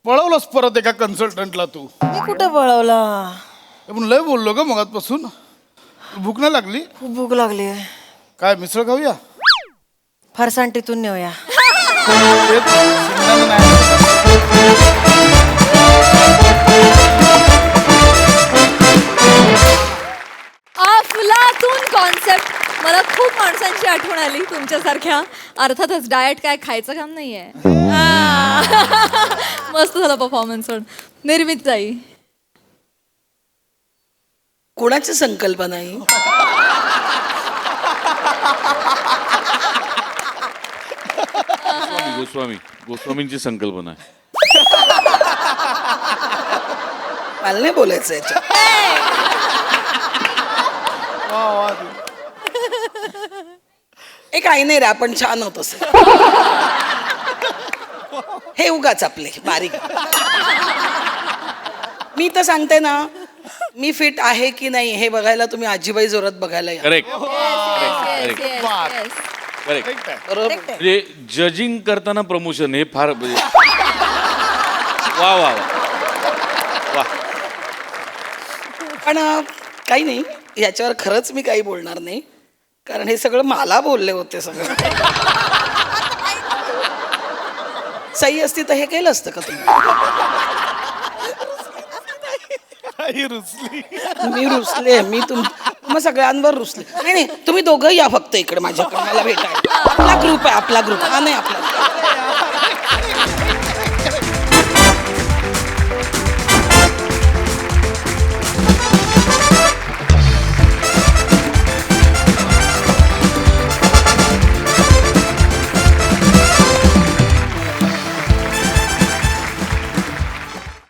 पळवलंस परत एका कन्सल्टंटला तू मी कुठे पळवला. पण लय बोललो ग मगातपासून भूक नाही लागली खूप भूक लागली आहे. काय मिसळ खाऊया फरसांटीतून नेऊया. शेंगदाणा नाही. अफलातून कॉन्सेप्ट. मला खूप माणसांची आठवण आली तुमच्यासारख्या. अर्थातच डाएट काय खायचं काम नाहीये. मस्त झाला परफॉर्मन्स. निर्मित ताई कोणाची संकल्पना आहे गोस्वामींची संकल्पना आहे. मला नाही बोलायचं याच्यात. काही नाही रे आपण छान होत असे हे उगाच आपले बारीक. मी तर सांगते ना मी फिट आहे की नाही हे बघायला तुम्ही आजीबाई जोरात बघायला या. करेक्ट बरोबर. म्हणजे जजिंग करताना प्रमोशन हे फार म्हणजे वा वा वा. पण काही नाही याच्यावर खरंच मी काही बोलणार नाही कारण हे सगळं मला बोलले होते सगळं. सही असती तर हे केलं असतं का तुम्ही. मी रुसले मी मग सगळ्यांवर रुसले. नाही नाही तुम्ही दोघं या फक्त इकडे माझ्याकडे मला भेटायला. आपला ग्रुप आहे आपला ग्रुप हा नाही आपला